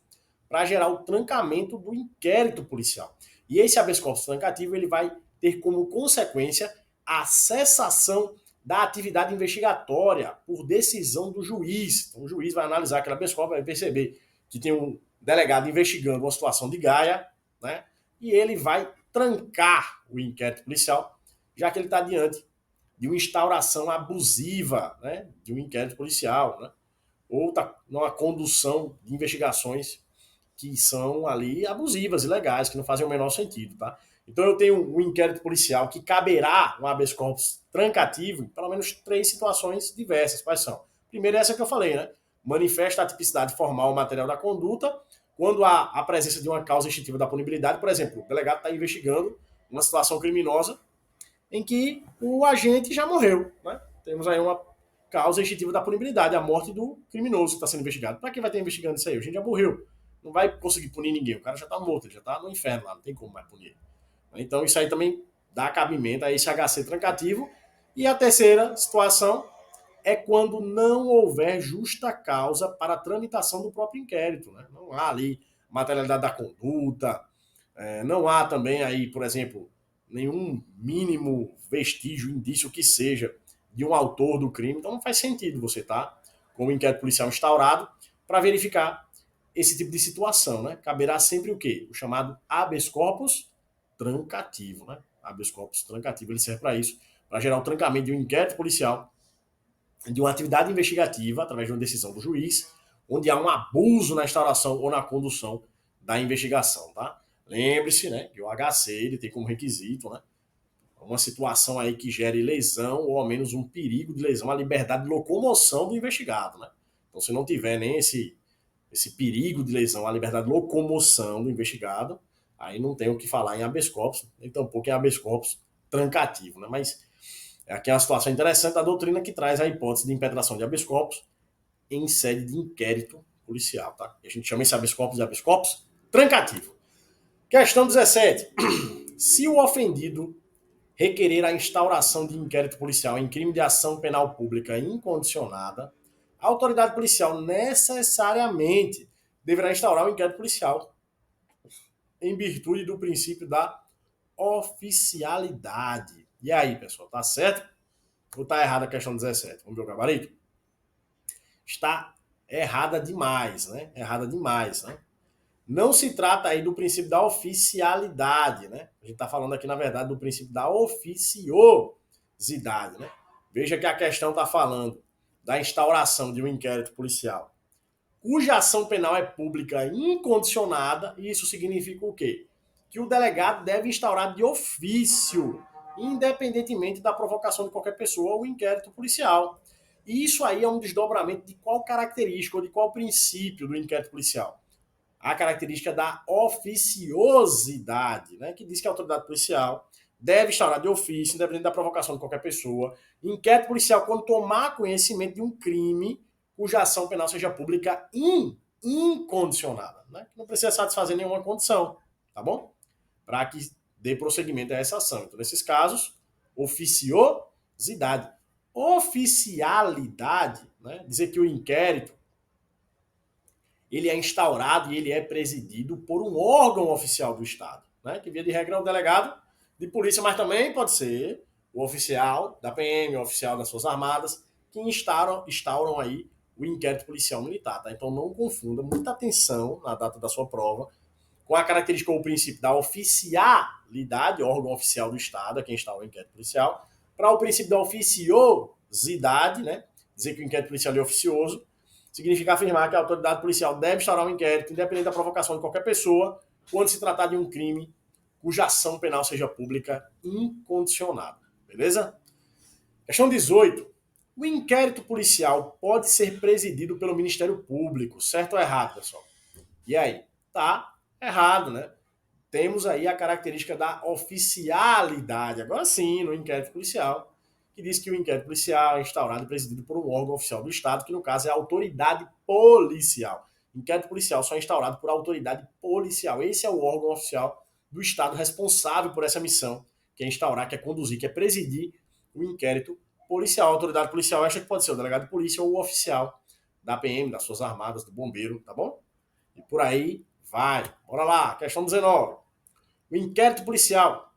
para gerar o trancamento do inquérito policial. E esse habeas corpus trancativo ele vai ter como consequência a cessação da atividade investigatória por decisão do juiz. Então, o juiz vai analisar aquele habeas corpus e vai perceber que tem um delegado investigando uma situação de gaia, né? E ele vai trancar o inquérito policial, já que ele está diante de uma instauração abusiva, né, de um inquérito policial, né, ou está numa condução de investigações que são ali abusivas, ilegais, que não fazem o menor sentido, tá? Então eu tenho um inquérito policial que caberá um habeas corpus trancativo em pelo menos 3 situações diversas. Quais são? Primeiro, essa que eu falei, né? Manifesta a tipicidade formal ou material da conduta, quando há a presença de uma causa extintiva da punibilidade. Por exemplo, o delegado está investigando uma situação criminosa em que o agente já morreu, né? Temos aí uma causa extintiva da punibilidade, a morte do criminoso que está sendo investigado. Para que vai estar investigando isso aí? O agente já morreu. Não vai conseguir punir ninguém. O cara já está morto, ele já está no inferno lá, não tem como mais punir. Então isso aí também dá cabimento a esse HC trancativo. E a terceira situação é quando não houver justa causa para a tramitação do próprio inquérito, né? Não há ali materialidade da conduta, não há também aí, por exemplo, nenhum mínimo vestígio, indício que seja de um autor do crime. Então não faz sentido você estar com o inquérito policial instaurado para verificar esse tipo de situação, né? Caberá sempre o quê? O chamado habeas corpus trancativo, né? Habeas corpus trancativo, ele serve para isso, para gerar o trancamento de um inquérito policial, de uma atividade investigativa, através de uma decisão do juiz, onde há um abuso na instauração ou na condução da investigação, tá? Lembre-se, né, que o HC ele tem como requisito, né, uma situação aí que gere lesão ou ao menos um perigo de lesão à liberdade de locomoção do investigado, né? Então, se não tiver nem esse perigo de lesão à liberdade de locomoção do investigado, aí não tem o que falar em habeas corpus, nem tampouco em habeas corpus trancativo, né? Mas aqui é uma situação interessante da doutrina que traz a hipótese de impetração de habeas corpus em sede de inquérito policial, tá? E a gente chama esse habeas corpus de habeas corpus trancativo. Questão 17. Se o ofendido requerer a instauração de inquérito policial em crime de ação penal pública incondicionada, a autoridade policial necessariamente deverá instaurar o inquérito policial em virtude do princípio da oficialidade. E aí, pessoal, tá certo? Ou tá errada a questão 17? Vamos ver o gabarito? Está errada demais, né? Errada demais, né? Não se trata aí do princípio da oficialidade, né? A gente está falando aqui, na verdade, do princípio da oficiosidade, né? Veja que a questão está falando da instauração de um inquérito policial, cuja ação penal é pública incondicionada, e isso significa o quê? Que o delegado deve instaurar de ofício, independentemente da provocação de qualquer pessoa, o inquérito policial. E isso aí é um desdobramento de qual característica ou de qual princípio do inquérito policial? A característica da oficiosidade, né, que diz que a autoridade policial deve instaurar de ofício, independente da provocação de qualquer pessoa, inquérito policial quando tomar conhecimento de um crime cuja ação penal seja pública incondicionada, né, que não precisa satisfazer nenhuma condição, tá bom? Para que dê prosseguimento a essa ação. Então, nesses casos, oficiosidade. Oficialidade, né, dizer que o inquérito ele é instaurado e ele é presidido por um órgão oficial do Estado, né? Que via de regra é o delegado de polícia, mas também pode ser o oficial da PM, o oficial das Forças Armadas, que instauram aí o inquérito policial militar, tá? Então não confunda, muita atenção na data da sua prova, com a característica ou o princípio da oficialidade, órgão oficial do Estado, é quem instaura o inquérito policial, para o princípio da oficiosidade, né? Dizer que o inquérito policial é oficioso, significa afirmar que a autoridade policial deve instaurar um inquérito, independente da provocação de qualquer pessoa, quando se tratar de um crime cuja ação penal seja pública incondicionada. Beleza? Questão 18. O inquérito policial pode ser presidido pelo Ministério Público, certo ou errado, pessoal? E aí? Tá errado, né? Temos aí a característica da oficialidade, agora sim, no inquérito policial, que diz que o inquérito policial é instaurado e presidido por um órgão oficial do Estado, que no caso é a autoridade policial. Inquérito policial só é instaurado por autoridade policial. Esse é o órgão oficial do Estado responsável por essa missão, que é instaurar, que é conduzir, que é presidir o inquérito policial. A autoridade policial acha que pode ser o delegado de polícia ou o oficial da PM, das Forças Armadas, do bombeiro, tá bom? E por aí vai. Bora lá, questão 19. O inquérito policial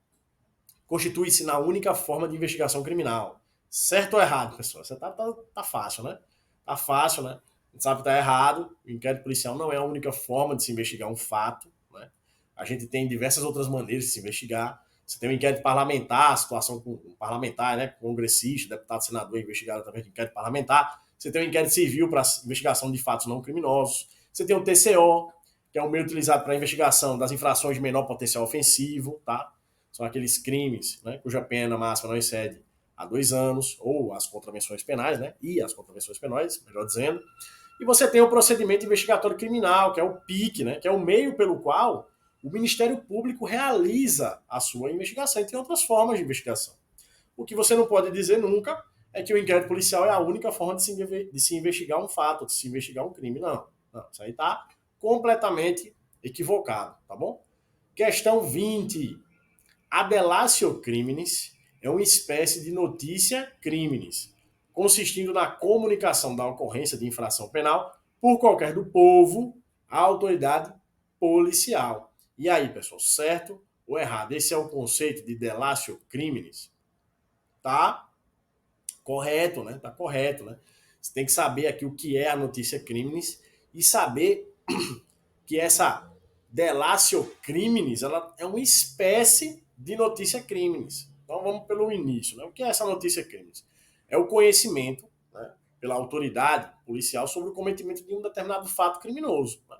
constitui-se na única forma de investigação criminal. Certo ou errado, pessoal? Você tá fácil, né? Tá fácil, né? A gente sabe que tá errado. O inquérito policial não é a única forma de se investigar um fato, né? A gente tem diversas outras maneiras de se investigar. Você tem o inquérito parlamentar, a situação com um parlamentar, né? Congressista, deputado, senador investigado através de inquérito parlamentar. Você tem o inquérito civil para investigação de fatos não criminosos. Você tem o TCO, que é o meio utilizado para a investigação das infrações de menor potencial ofensivo, tá? São aqueles crimes, né, cuja pena máxima não excede a 2 anos, ou as contravenções penais, né? E as contravenções penais, melhor dizendo. E você tem o procedimento investigatório criminal, que é o PIC, né? Que é o meio pelo qual o Ministério Público realiza a sua investigação, e tem outras formas de investigação. O que você não pode dizer nunca é que o inquérito policial é a única forma de se investigar um fato, de se investigar um crime. Não, isso aí está completamente equivocado, tá bom? Questão 20. A delatio criminis é uma espécie de notícia criminis, consistindo na comunicação da ocorrência de infração penal por qualquer do povo à autoridade policial. E aí, pessoal, certo ou errado? Esse é o conceito de delatio criminis. Tá correto, né? Tá correto, né? Você tem que saber aqui o que é a notícia criminis e saber que essa delatio criminis, ela é uma espécie de notícia criminis. Então vamos pelo início, né? O que é essa notícia criminis? É o conhecimento, né, pela autoridade policial sobre o cometimento de um determinado fato criminoso, né?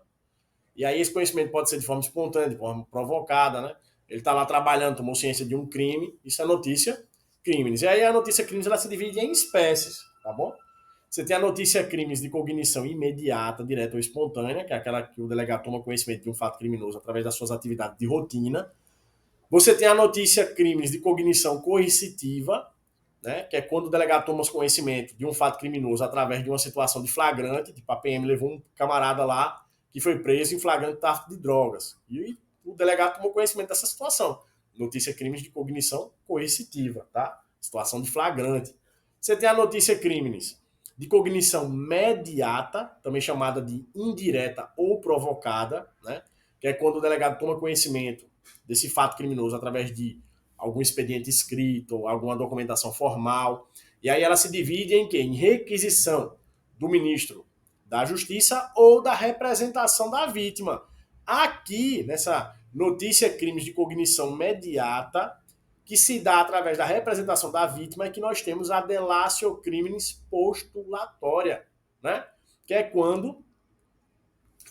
E aí esse conhecimento pode ser de forma espontânea, de forma provocada, né? Ele está lá trabalhando, tomou ciência de um crime, isso é notícia criminis. E aí a notícia criminis ela se divide em espécies, tá bom? Você tem a notícia crimes de cognição imediata, direta ou espontânea, que é aquela que o delegado toma conhecimento de um fato criminoso através das suas atividades de rotina. Você tem a notícia crimes de cognição coercitiva, né, que é quando o delegado toma conhecimento de um fato criminoso através de uma situação de flagrante, tipo a PM levou um camarada lá que foi preso em flagrante tráfico de drogas. E o delegado tomou conhecimento dessa situação. notícia crimes de cognição coercitiva, tá? Situação de flagrante. Você tem a notícia crimes de cognição mediata, também chamada de indireta ou provocada, né? Que é quando o delegado toma conhecimento desse fato criminoso através de algum expediente escrito, alguma documentação formal. E aí ela se divide em quê? Em requisição do ministro da Justiça ou da representação da vítima. Aqui, nessa notícia crimes de cognição mediata, que se dá através da representação da vítima, é que nós temos a delatio criminis postulatória, né? Que é quando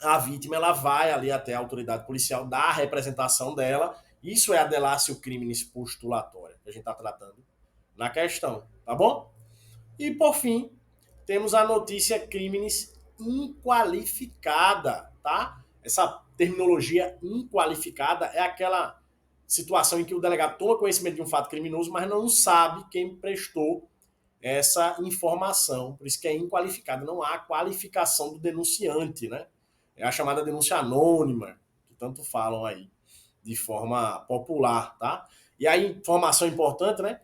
a vítima ela vai ali até a autoridade policial dar a representação dela. Isso é a delatio criminis postulatória que a gente está tratando na questão, tá bom? E por fim, temos a notícia criminis inqualificada, tá? Essa terminologia inqualificada é aquela situação em que o delegado toma conhecimento de um fato criminoso, mas não sabe quem prestou essa informação. Por isso que é inqualificada, não há qualificação do denunciante, né? É a chamada denúncia anônima, que tanto falam aí, de forma popular, tá? E aí, informação importante, né?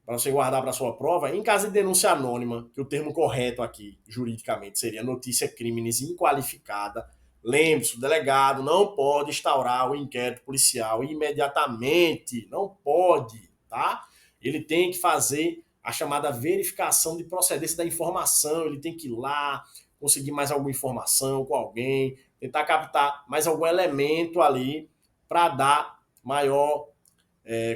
Para você guardar para sua prova, em caso de denúncia anônima, que o termo correto aqui, juridicamente, seria notícia crimes inqualificada, lembre-se, o delegado não pode instaurar o inquérito policial imediatamente, não pode, tá? Ele tem que fazer a chamada verificação de procedência da informação, ele tem que ir lá, conseguir mais alguma informação com alguém, tentar captar mais algum elemento ali para dar maior,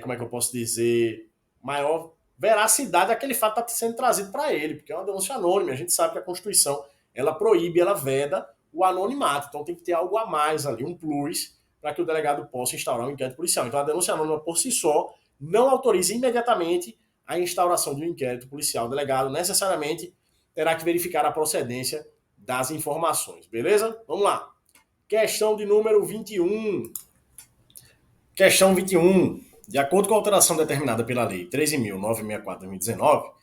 como é que eu posso dizer, maior veracidade daquele fato que está sendo trazido para ele, porque é uma denúncia anônima. A gente sabe que a Constituição ela proíbe, ela veda o anonimato. Então tem que ter algo a mais ali, um plus, para que o delegado possa instaurar um inquérito policial. Então a denúncia anônima por si só não autoriza imediatamente a instauração de um inquérito policial. O delegado necessariamente terá que verificar a procedência das informações. Beleza? Vamos lá. Questão de número 21. Questão 21. De acordo com a alteração determinada pela Lei 13.964/2019,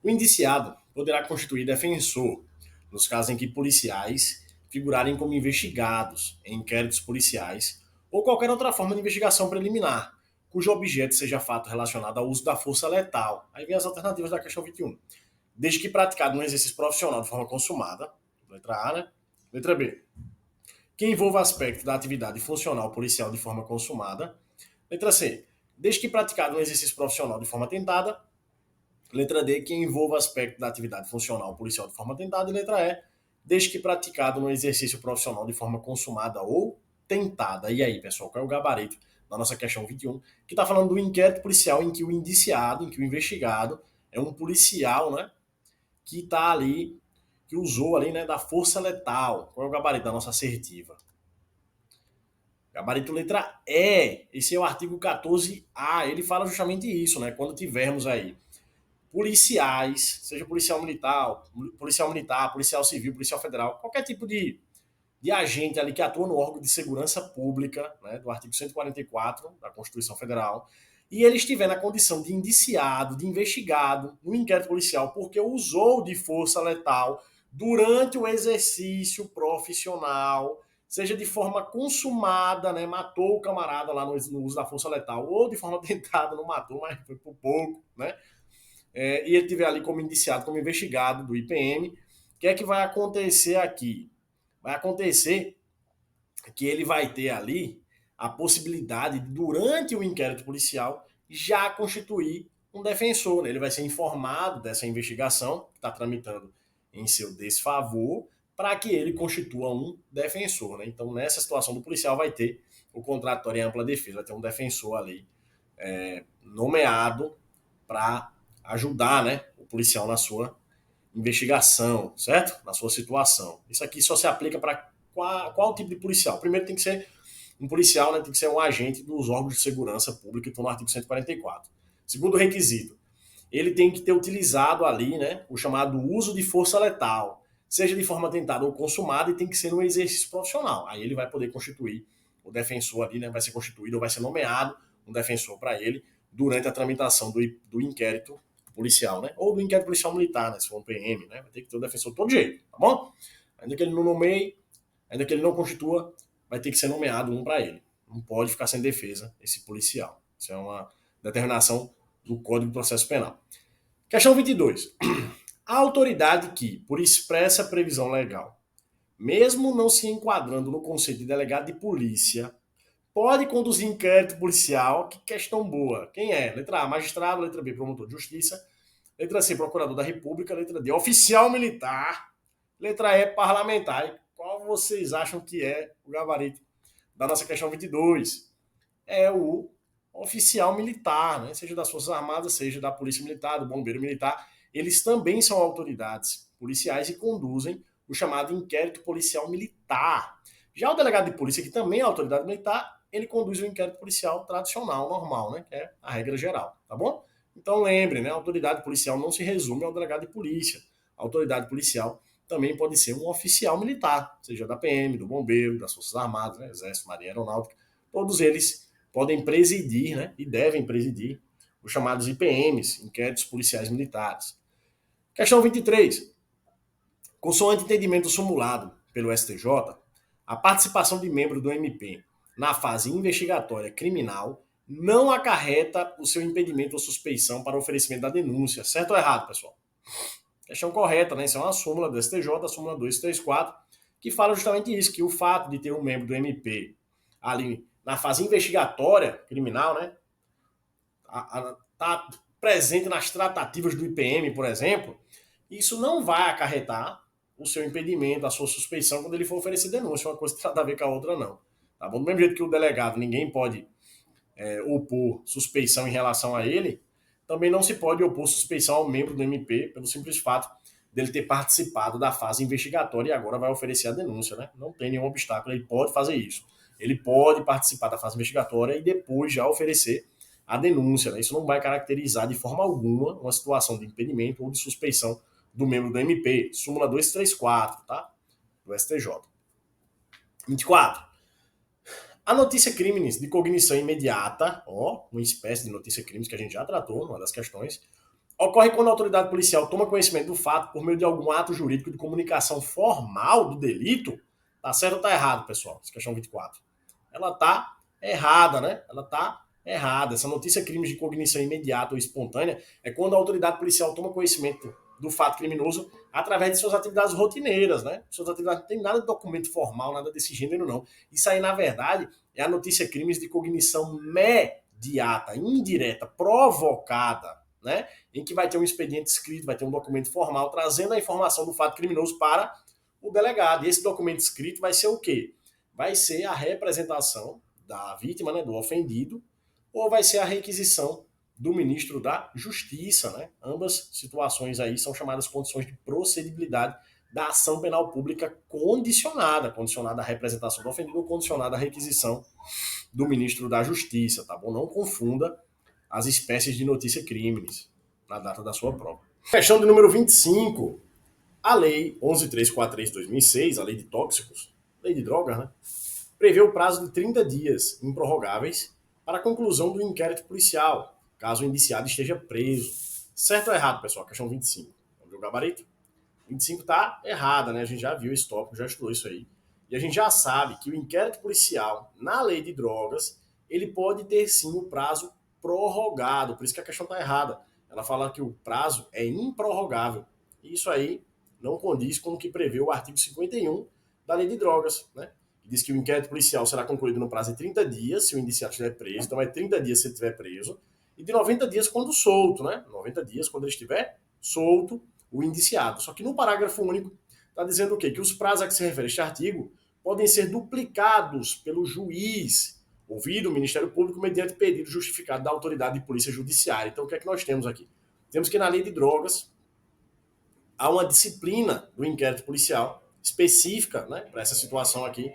o indiciado poderá constituir defensor nos casos em que policiais figurarem como investigados em inquéritos policiais ou qualquer outra forma de investigação preliminar, cujo objeto seja fato relacionado ao uso da força letal. Aí vem as alternativas da questão 21. Desde que praticado no exercício profissional de forma consumada, letra A, né? Letra B, que envolva aspecto da atividade funcional policial de forma consumada. Letra C, desde que praticado no exercício profissional de forma tentada. Letra D, que envolva aspecto da atividade funcional policial de forma tentada. E letra E, desde que praticado no exercício profissional de forma consumada ou tentada. E aí, pessoal, qual é o gabarito da nossa questão 21? Que está falando do inquérito policial em que o indiciado, em que o investigado é um policial, né, que está ali, que usou ali, né, da força letal. Qual é o gabarito da nossa assertiva? Gabarito letra E, esse é o artigo 14A, ele fala justamente isso, né? Quando tivermos aí policiais, seja policial militar, policial civil, policial federal, qualquer tipo de agente ali que atua no órgão de segurança pública, né, do artigo 144 da Constituição Federal, e ele estiver na condição de indiciado, de investigado no inquérito policial porque usou de força letal durante o exercício profissional, seja de forma consumada, né, matou o camarada lá no uso da força letal, ou de forma tentada, não matou, mas foi por pouco, né? E ele estiver ali como indiciado, como investigado do IPM, o que é que vai acontecer aqui? Vai acontecer que ele vai ter ali a possibilidade de, durante o inquérito policial, já constituir um defensor. Né? Ele vai ser informado dessa investigação que está tramitando em seu desfavor para que ele constitua um defensor. Né? Então, nessa situação do policial, vai ter o contraditório em ampla defesa, vai ter um defensor ali nomeado para ajudar, né, o policial na sua investigação, certo? Na sua situação. Isso aqui só se aplica para qual tipo de policial? Primeiro tem que ser um policial, né, tem que ser um agente dos órgãos de segurança pública que estão no artigo 144. Segundo requisito, ele tem que ter utilizado ali, né, o chamado uso de força letal, seja de forma tentada ou consumada, e tem que ser no exercício profissional. Aí ele vai poder constituir o defensor ali, né, vai ser constituído ou vai ser nomeado um defensor para ele durante a tramitação do inquérito policial, né? Ou do inquérito policial militar, né? Se for um PM, né? Vai ter que ter o defensor de todo jeito, tá bom? Ainda que ele não nomeie, ainda que ele não constitua, vai ter que ser nomeado um para ele. Não pode ficar sem defesa esse policial, Isso é uma determinação do Código de Processo Penal. Questão 22. A autoridade que, por expressa previsão legal, mesmo não se enquadrando no conceito de delegado de polícia, pode conduzir inquérito policial. Que questão boa. Quem é? Letra A, magistrado. Letra B, promotor de justiça. Letra C, procurador da República. Letra D, oficial militar. Letra E, parlamentar. E qual vocês acham que é o gabarito da nossa questão 22? É o oficial militar, né? Seja das Forças Armadas, seja da Polícia Militar, do Bombeiro Militar. Eles também são autoridades policiais e conduzem o chamado inquérito policial militar. Já o delegado de polícia, que também é autoridade militar, ele conduz o inquérito policial tradicional, normal, né? Que é a regra geral, tá bom? Então lembre, né? A autoridade policial não se resume ao delegado de polícia. A autoridade policial também pode ser um oficial militar, seja da PM, do Bombeiro, das Forças Armadas, né? Exército, Marinha, Aeronáutica. Todos eles podem presidir, né? E devem presidir os chamados IPMs, Inquéritos Policiais Militares. Questão 23. Consoante entendimento sumulado pelo STJ, a participação de membro do MP na fase investigatória criminal não acarreta o seu impedimento ou suspeição para o oferecimento da denúncia. Certo ou errado, pessoal? Questão correta, né? Isso é uma súmula do STJ, a súmula 234, que fala justamente isso, que o fato de ter um membro do MP ali na fase investigatória criminal, né? Tá presente nas tratativas do IPM, por exemplo, isso não vai acarretar o seu impedimento, a sua suspeição quando ele for oferecer denúncia. Uma coisa tem nada a ver com a outra, não. Tá bom? Do mesmo jeito que o delegado, ninguém pode opor suspeição em relação a ele, também não se pode opor suspeição ao membro do MP pelo simples fato dele ter participado da fase investigatória e agora vai oferecer a denúncia, né? Não tem nenhum obstáculo, ele pode fazer isso. Ele pode participar da fase investigatória e depois já oferecer a denúncia, né? Isso não vai caracterizar de forma alguma uma situação de impedimento ou de suspeição do membro do MP. Súmula 234, tá? Do STJ. 24. A notícia crimes de cognição imediata, uma espécie de notícia crimes que a gente já tratou, uma das questões, ocorre quando a autoridade policial toma conhecimento do fato por meio de algum ato jurídico de comunicação formal do delito. Tá certo ou tá errado, pessoal? Essa questão 24. Ela tá errada, né? Ela tá errada. Essa notícia crimes de cognição imediata ou espontânea é quando a autoridade policial toma conhecimento do fato criminoso através de suas atividades rotineiras, né? Suas atividades não tem nada de documento formal, nada desse gênero, não. Isso aí, na verdade, é a notícia crimes de cognição mediata, indireta, provocada, né? Em que vai ter um expediente escrito, vai ter um documento formal trazendo a informação do fato criminoso para o delegado. E esse documento escrito vai ser o quê? Vai ser a representação da vítima, né, do ofendido, ou vai ser a requisição do ministro da Justiça, né? Ambas situações aí são chamadas condições de procedibilidade da ação penal pública condicionada à representação do ofendido ou condicionada à requisição do ministro da Justiça, tá bom? Não confunda as espécies de notícia crimes na data da sua prova. Questão de número 25. A Lei 11.343/2006, a Lei de Tóxicos, Lei de Drogas, né? Prevê o prazo de 30 dias improrrogáveis para a conclusão do inquérito policial, caso o indiciado esteja preso. Certo ou errado, pessoal? Questão 25. Vamos ver o gabarito? 25 está errada, né? A gente já viu esse tópico, já estudou isso aí. E a gente já sabe que o inquérito policial, na lei de drogas, ele pode ter sim o prazo prorrogado. Por isso que a questão está errada. Ela fala que o prazo é improrrogável. E isso aí não condiz com o que prevê o artigo 51 da lei de drogas, né? Que diz que o inquérito policial será concluído no prazo de 30 dias se o indiciado estiver preso. Então é 30 dias se ele estiver preso. E de 90 dias quando solto, né? 90 dias quando ele estiver solto, o indiciado. Só que no parágrafo único está dizendo o quê? Que os prazos a que se refere este artigo podem ser duplicados pelo juiz, ouvido o Ministério Público, mediante pedido justificado da autoridade de polícia judiciária. Então o que é que nós temos aqui? Temos que na lei de drogas há uma disciplina do inquérito policial específica, né, para essa situação aqui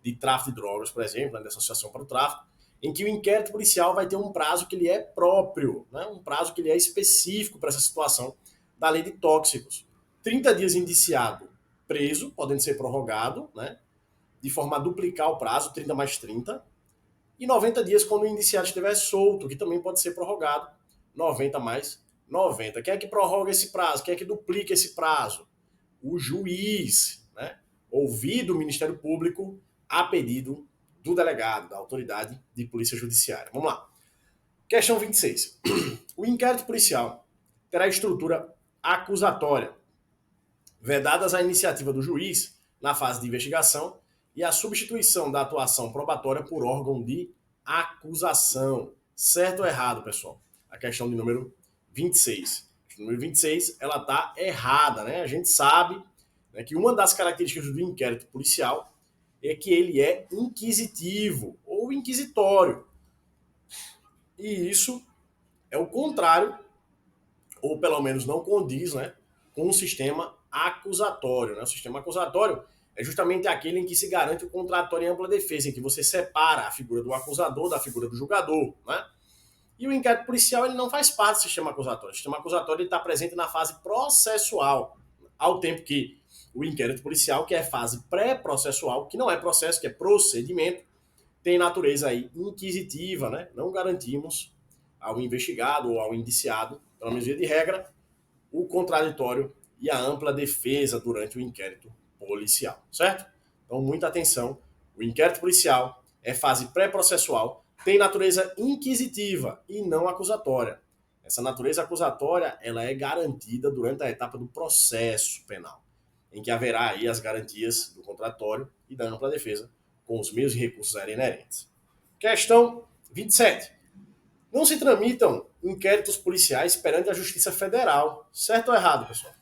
de tráfico de drogas, por exemplo, né, de associação para o tráfico, em que o inquérito policial vai ter um prazo que ele é próprio, né, um prazo que ele é específico para essa situação da lei de tóxicos. 30 dias indiciado preso, podendo ser prorrogado, né, de forma a duplicar o prazo, 30 mais 30, e 90 dias quando o indiciado estiver solto, que também pode ser prorrogado, 90 mais 90. Quem é que prorroga esse prazo? Quem é que duplica esse prazo? O juiz, né, ouvido o Ministério Público a pedido do delegado, da autoridade de polícia judiciária. Vamos lá. Questão 26. O inquérito policial terá estrutura acusatória, vedadas a iniciativa do juiz na fase de investigação e a substituição da atuação probatória por órgão de acusação. Certo ou errado, pessoal? A questão de número 26. A número 26, ela está errada, né? A gente sabe, né, que uma das características do inquérito policial é que ele é inquisitivo ou inquisitório. E isso é o contrário, ou pelo menos não condiz, né, com o sistema acusatório. Né? O sistema acusatório é justamente aquele em que se garante o contratório em ampla defesa, em que você separa a figura do acusador da figura do julgador. Né? E o inquérito policial ele não faz parte do sistema acusatório. O sistema acusatório está presente na fase processual, ao tempo que o inquérito policial, que é fase pré-processual, que não é processo, que é procedimento, tem natureza aí inquisitiva, né? Não garantimos ao investigado ou ao indiciado, pela menos via de regra, o contraditório e a ampla defesa durante o inquérito policial, certo? Então, muita atenção. O inquérito policial é fase pré-processual, tem natureza inquisitiva e não acusatória. Essa natureza acusatória ela é garantida durante a etapa do processo penal, em que haverá aí as garantias do contraditório e da ampla defesa com os meios e recursos inerentes. Questão 27. Não se tramitam inquéritos policiais perante a Justiça Federal. Certo ou errado, pessoal?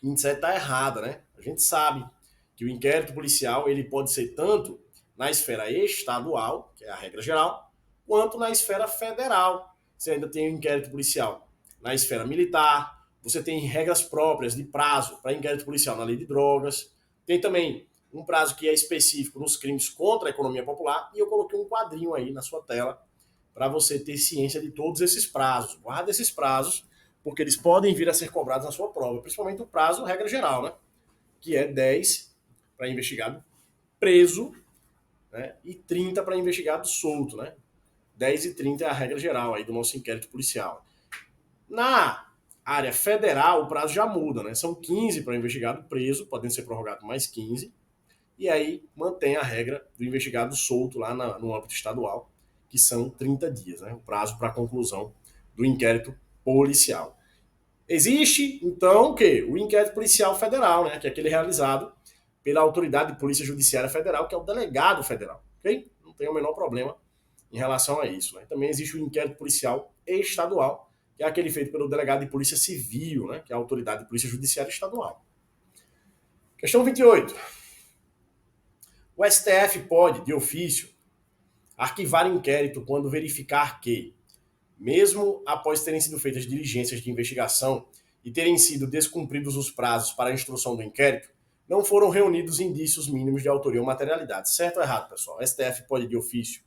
27 está errada, né? A gente sabe que o inquérito policial ele pode ser tanto na esfera estadual, que é a regra geral, quanto na esfera federal. Você ainda tem o inquérito policial na esfera militar, você tem regras próprias de prazo para inquérito policial na lei de drogas, tem também um prazo que é específico nos crimes contra a economia popular, e eu coloquei um quadrinho aí na sua tela para você ter ciência de todos esses prazos. Guarda esses prazos, porque eles podem vir a ser cobrados na sua prova, principalmente o prazo, regra geral, né? Que é 10 para investigado preso, né? E 30 para investigado solto, né? 10 e 30 é a regra geral aí do nosso inquérito policial. Na área federal, o prazo já muda, né? São 15 para investigado preso, podem ser prorrogados mais 15, e aí mantém a regra do investigado solto lá no âmbito estadual, que são 30 dias, né? O prazo para a conclusão do inquérito policial. Existe, então, o quê? O inquérito policial federal, né? Que é aquele realizado pela Autoridade de Polícia Judiciária Federal, que é o delegado federal, ok? Não tem o menor problema em relação a isso, né? Também existe o inquérito policial estadual, que é aquele feito pelo delegado de Polícia Civil, né? Que é a Autoridade de Polícia Judiciária Estadual. Questão 28. O STF pode, de ofício, arquivar inquérito quando verificar que, mesmo após terem sido feitas diligências de investigação e terem sido descumpridos os prazos para a instrução do inquérito, não foram reunidos indícios mínimos de autoria ou materialidade. Certo ou errado, pessoal? O STF pode, de ofício,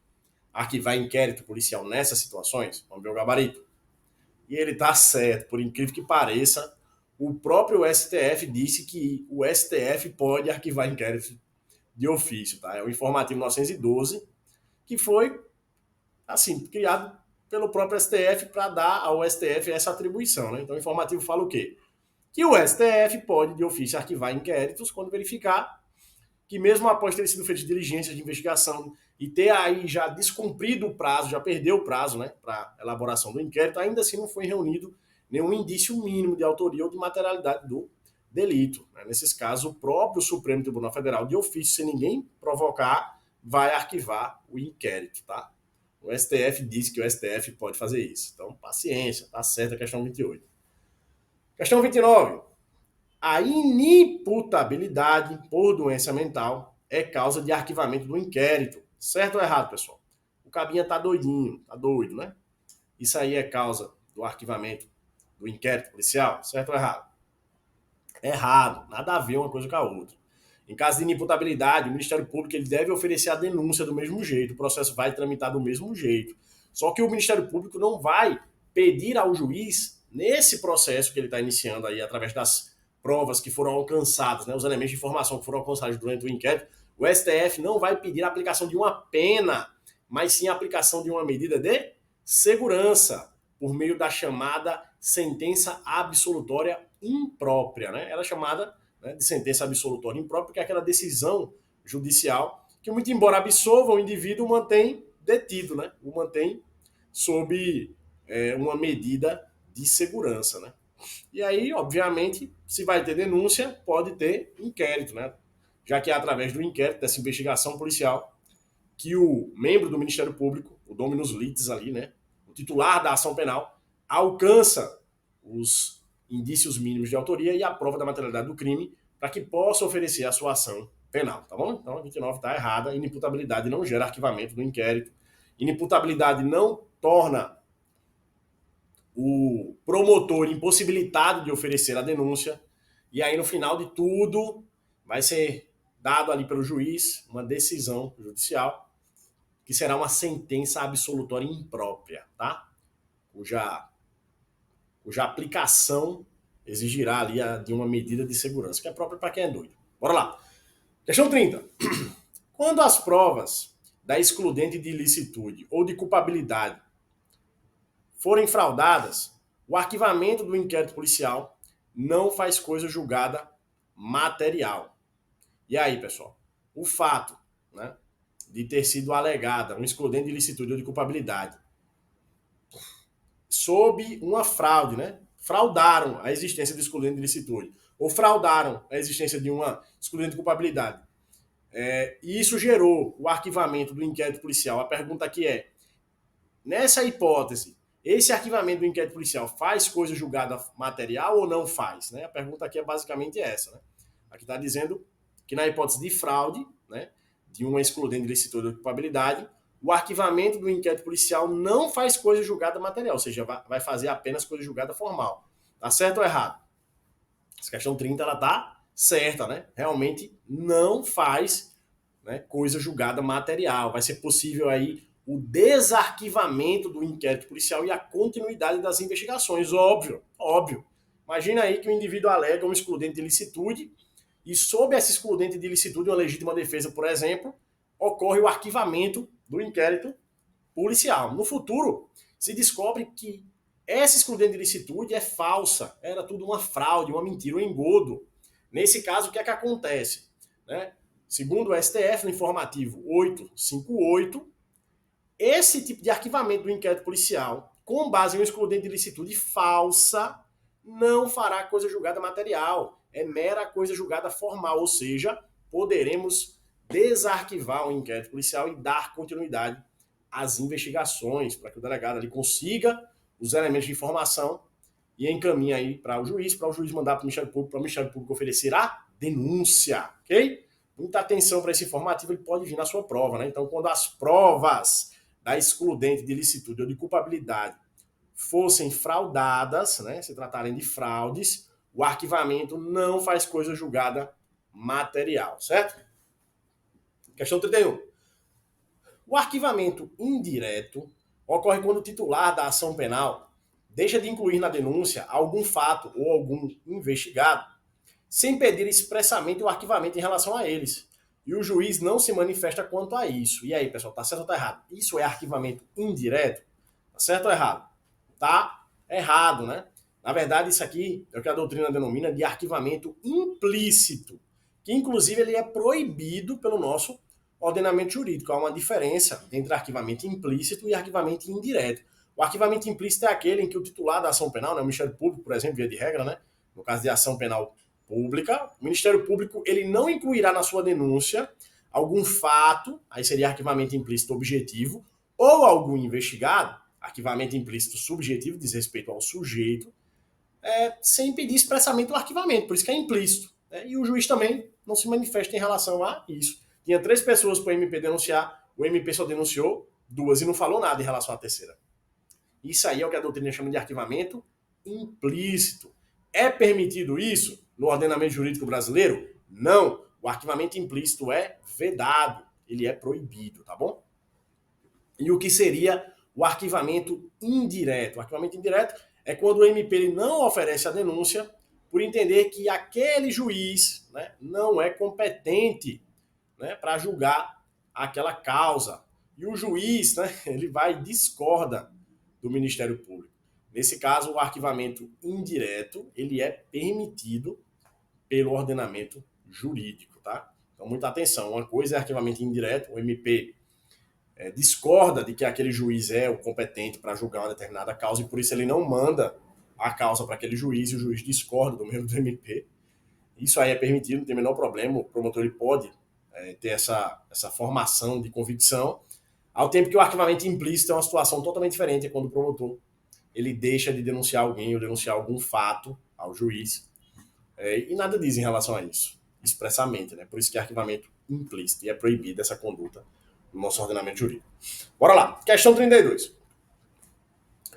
arquivar inquérito policial nessas situações? Vamos ver o gabarito. E ele está certo, por incrível que pareça, o próprio STF disse que o STF pode arquivar inquérito de ofício, tá? É o informativo 912, que foi, assim, criado pelo próprio STF para dar ao STF essa atribuição, né? Então o informativo fala o quê? Que o STF pode, de ofício, arquivar inquéritos quando verificar que mesmo após ter sido feitas diligências de investigação e ter aí já descumprido o prazo, já perdeu o prazo, né, para elaboração do inquérito, ainda assim não foi reunido nenhum indício mínimo de autoria ou de materialidade do delito. Né? Nesses casos, o próprio Supremo Tribunal Federal, de ofício, sem ninguém provocar, vai arquivar o inquérito, tá? O STF diz que o STF pode fazer isso. Então, paciência, tá certa a questão 28. Questão 29. A inimputabilidade por doença mental é causa de arquivamento do inquérito. Certo ou errado, pessoal? O cabinha tá doidinho, tá doido, né? Isso aí é causa do arquivamento do inquérito policial? Certo ou errado? Errado. Nada a ver uma coisa com a outra. Em caso de inimputabilidade, o Ministério Público ele deve oferecer a denúncia do mesmo jeito, o processo vai tramitar do mesmo jeito. Só que o Ministério Público não vai pedir ao juiz, nesse processo que ele está iniciando aí, através das provas que foram alcançadas, né, os elementos de informação que foram alcançados durante o inquérito, o STF não vai pedir a aplicação de uma pena, mas sim a aplicação de uma medida de segurança, por meio da chamada sentença absolutória imprópria. Né? Ela é chamada, né, de sentença absolutória imprópria, porque é aquela decisão judicial que, muito embora absolva, o indivíduo mantém detido, né? O mantém sob uma medida de segurança, né? E aí, obviamente, se vai ter denúncia, pode ter inquérito, né? Já que é através do inquérito, dessa investigação policial, que o membro do Ministério Público, o Dominus Litis ali, né? O titular da ação penal, alcança os indícios mínimos de autoria e a prova da materialidade do crime para que possa oferecer a sua ação penal, tá bom? Então a 29 está errada, inimputabilidade não gera arquivamento do inquérito, inimputabilidade não torna o promotor impossibilitado de oferecer a denúncia, e aí no final de tudo vai ser dado ali pelo juiz uma decisão judicial, que será uma sentença absolutória imprópria, tá? Cuja aplicação exigirá ali de uma medida de segurança, que é própria para quem é doido. Bora lá. Questão 30. Quando as provas da excludente de ilicitude ou de culpabilidade forem fraudadas, o arquivamento do inquérito policial não faz coisa julgada material. E aí, pessoal, o fato, né, de ter sido alegada um excludente de ilicitude ou de culpabilidade sob uma fraude, né? Fraudaram a existência de excludente de ilicitude ou fraudaram a existência de uma excludente de culpabilidade. E isso gerou o arquivamento do inquérito policial. A pergunta aqui é, nessa hipótese, esse arquivamento do inquérito policial faz coisa julgada material ou não faz? Né? A pergunta aqui é basicamente essa. Né? Aqui está dizendo que na hipótese de fraude, né, de uma excludente de ilicitude ou de culpabilidade, o arquivamento do inquérito policial não faz coisa julgada material, ou seja, vai fazer apenas coisa julgada formal. Tá certo ou errado? Essa questão 30 ela tá certa, né? Realmente não faz, né, coisa julgada material. Vai ser possível aí o desarquivamento do inquérito policial e a continuidade das investigações, óbvio, óbvio. Imagina aí que o indivíduo alega um excludente de ilicitude e sob essa excludente de ilicitude, uma legítima defesa, por exemplo, ocorre o arquivamento do inquérito policial. No futuro, se descobre que essa excludente de ilicitude é falsa, era tudo uma fraude, uma mentira, um engodo. Nesse caso, o que é que acontece? Né? Segundo o STF, no informativo 858, esse tipo de arquivamento do inquérito policial, com base em uma excludente de ilicitude falsa, não fará coisa julgada material. É mera coisa julgada formal, ou seja, poderemos desarquivar o inquérito policial e dar continuidade às investigações, para que o delegado ali consiga os elementos de informação e encaminhe aí para o juiz mandar para o Ministério Público oferecer a denúncia, ok? Muita atenção para esse informativo, ele pode vir na sua prova, né? Então, quando as provas da excludente de ilicitude ou de culpabilidade fossem fraudadas, né, se tratarem de fraudes, o arquivamento não faz coisa julgada material, certo? Questão 31. O arquivamento indireto ocorre quando o titular da ação penal deixa de incluir na denúncia algum fato ou algum investigado sem pedir expressamente o arquivamento em relação a eles. E o juiz não se manifesta quanto a isso. E aí, pessoal, tá certo ou tá errado? Isso é arquivamento indireto? Tá certo ou errado? Tá errado, né? Na verdade, isso aqui é o que a doutrina denomina de arquivamento implícito, que inclusive ele é proibido pelo nosso ordenamento jurídico. Há uma diferença entre arquivamento implícito e arquivamento indireto. O arquivamento implícito é aquele em que o titular da ação penal, né, o Ministério Público, por exemplo, via de regra, né, no caso de ação penal pública, o Ministério Público ele não incluirá na sua denúncia algum fato, aí seria arquivamento implícito objetivo, ou algum investigado, arquivamento implícito subjetivo, diz respeito ao sujeito, sem pedir expressamente o arquivamento, por isso que é implícito. Né? E o juiz também não se manifesta em relação a isso. Tinha 3 pessoas para o MP denunciar, o MP só denunciou 2 e não falou nada em relação à terceira. Isso aí é o que a doutrina chama de arquivamento implícito. É permitido isso no ordenamento jurídico brasileiro? Não. O arquivamento implícito é vedado, ele é proibido, tá bom? E o que seria o arquivamento indireto? O arquivamento indireto é quando o MP ele não oferece a denúncia por entender que aquele juiz, né, não é competente, né, para julgar aquela causa. E o juiz, né, ele vai e discorda do Ministério Público. Nesse caso, o arquivamento indireto ele é permitido pelo ordenamento jurídico, tá? Então, muita atenção. Uma coisa é arquivamento indireto, o MP discorda de que aquele juiz é o competente para julgar uma determinada causa e por isso ele não manda a causa para aquele juiz e o juiz discorda do membro do MP. Isso aí é permitido, não tem o menor problema, o promotor ele pode ter essa formação de convicção, ao tempo que o arquivamento implícito é uma situação totalmente diferente, é quando o promotor ele deixa de denunciar alguém ou denunciar algum fato ao juiz, e nada diz em relação a isso, expressamente, né? Por isso que é arquivamento implícito e é proibida essa conduta no nosso ordenamento jurídico. Bora lá, questão 32.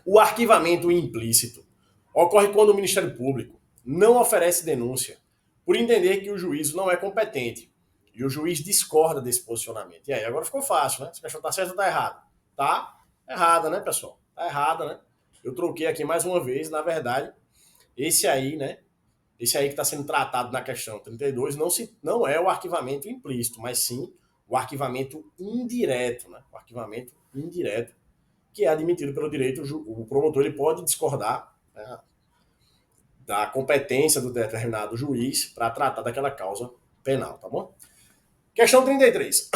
O arquivamento implícito ocorre quando o Ministério Público não oferece denúncia por entender que o juízo não é competente e o juiz discorda desse posicionamento. E aí, agora ficou fácil, né? Essa questão tá certa ou tá errada? Tá errada, né, pessoal? Tá errada, né? Eu troquei aqui mais uma vez, na verdade, esse aí, né? Esse aí que está sendo tratado na questão 32 não é o arquivamento implícito, mas sim o arquivamento indireto, né? O arquivamento indireto, que é admitido pelo direito, o promotor ele pode discordar, né, da competência do determinado juiz para tratar daquela causa penal, tá bom? Questão 33.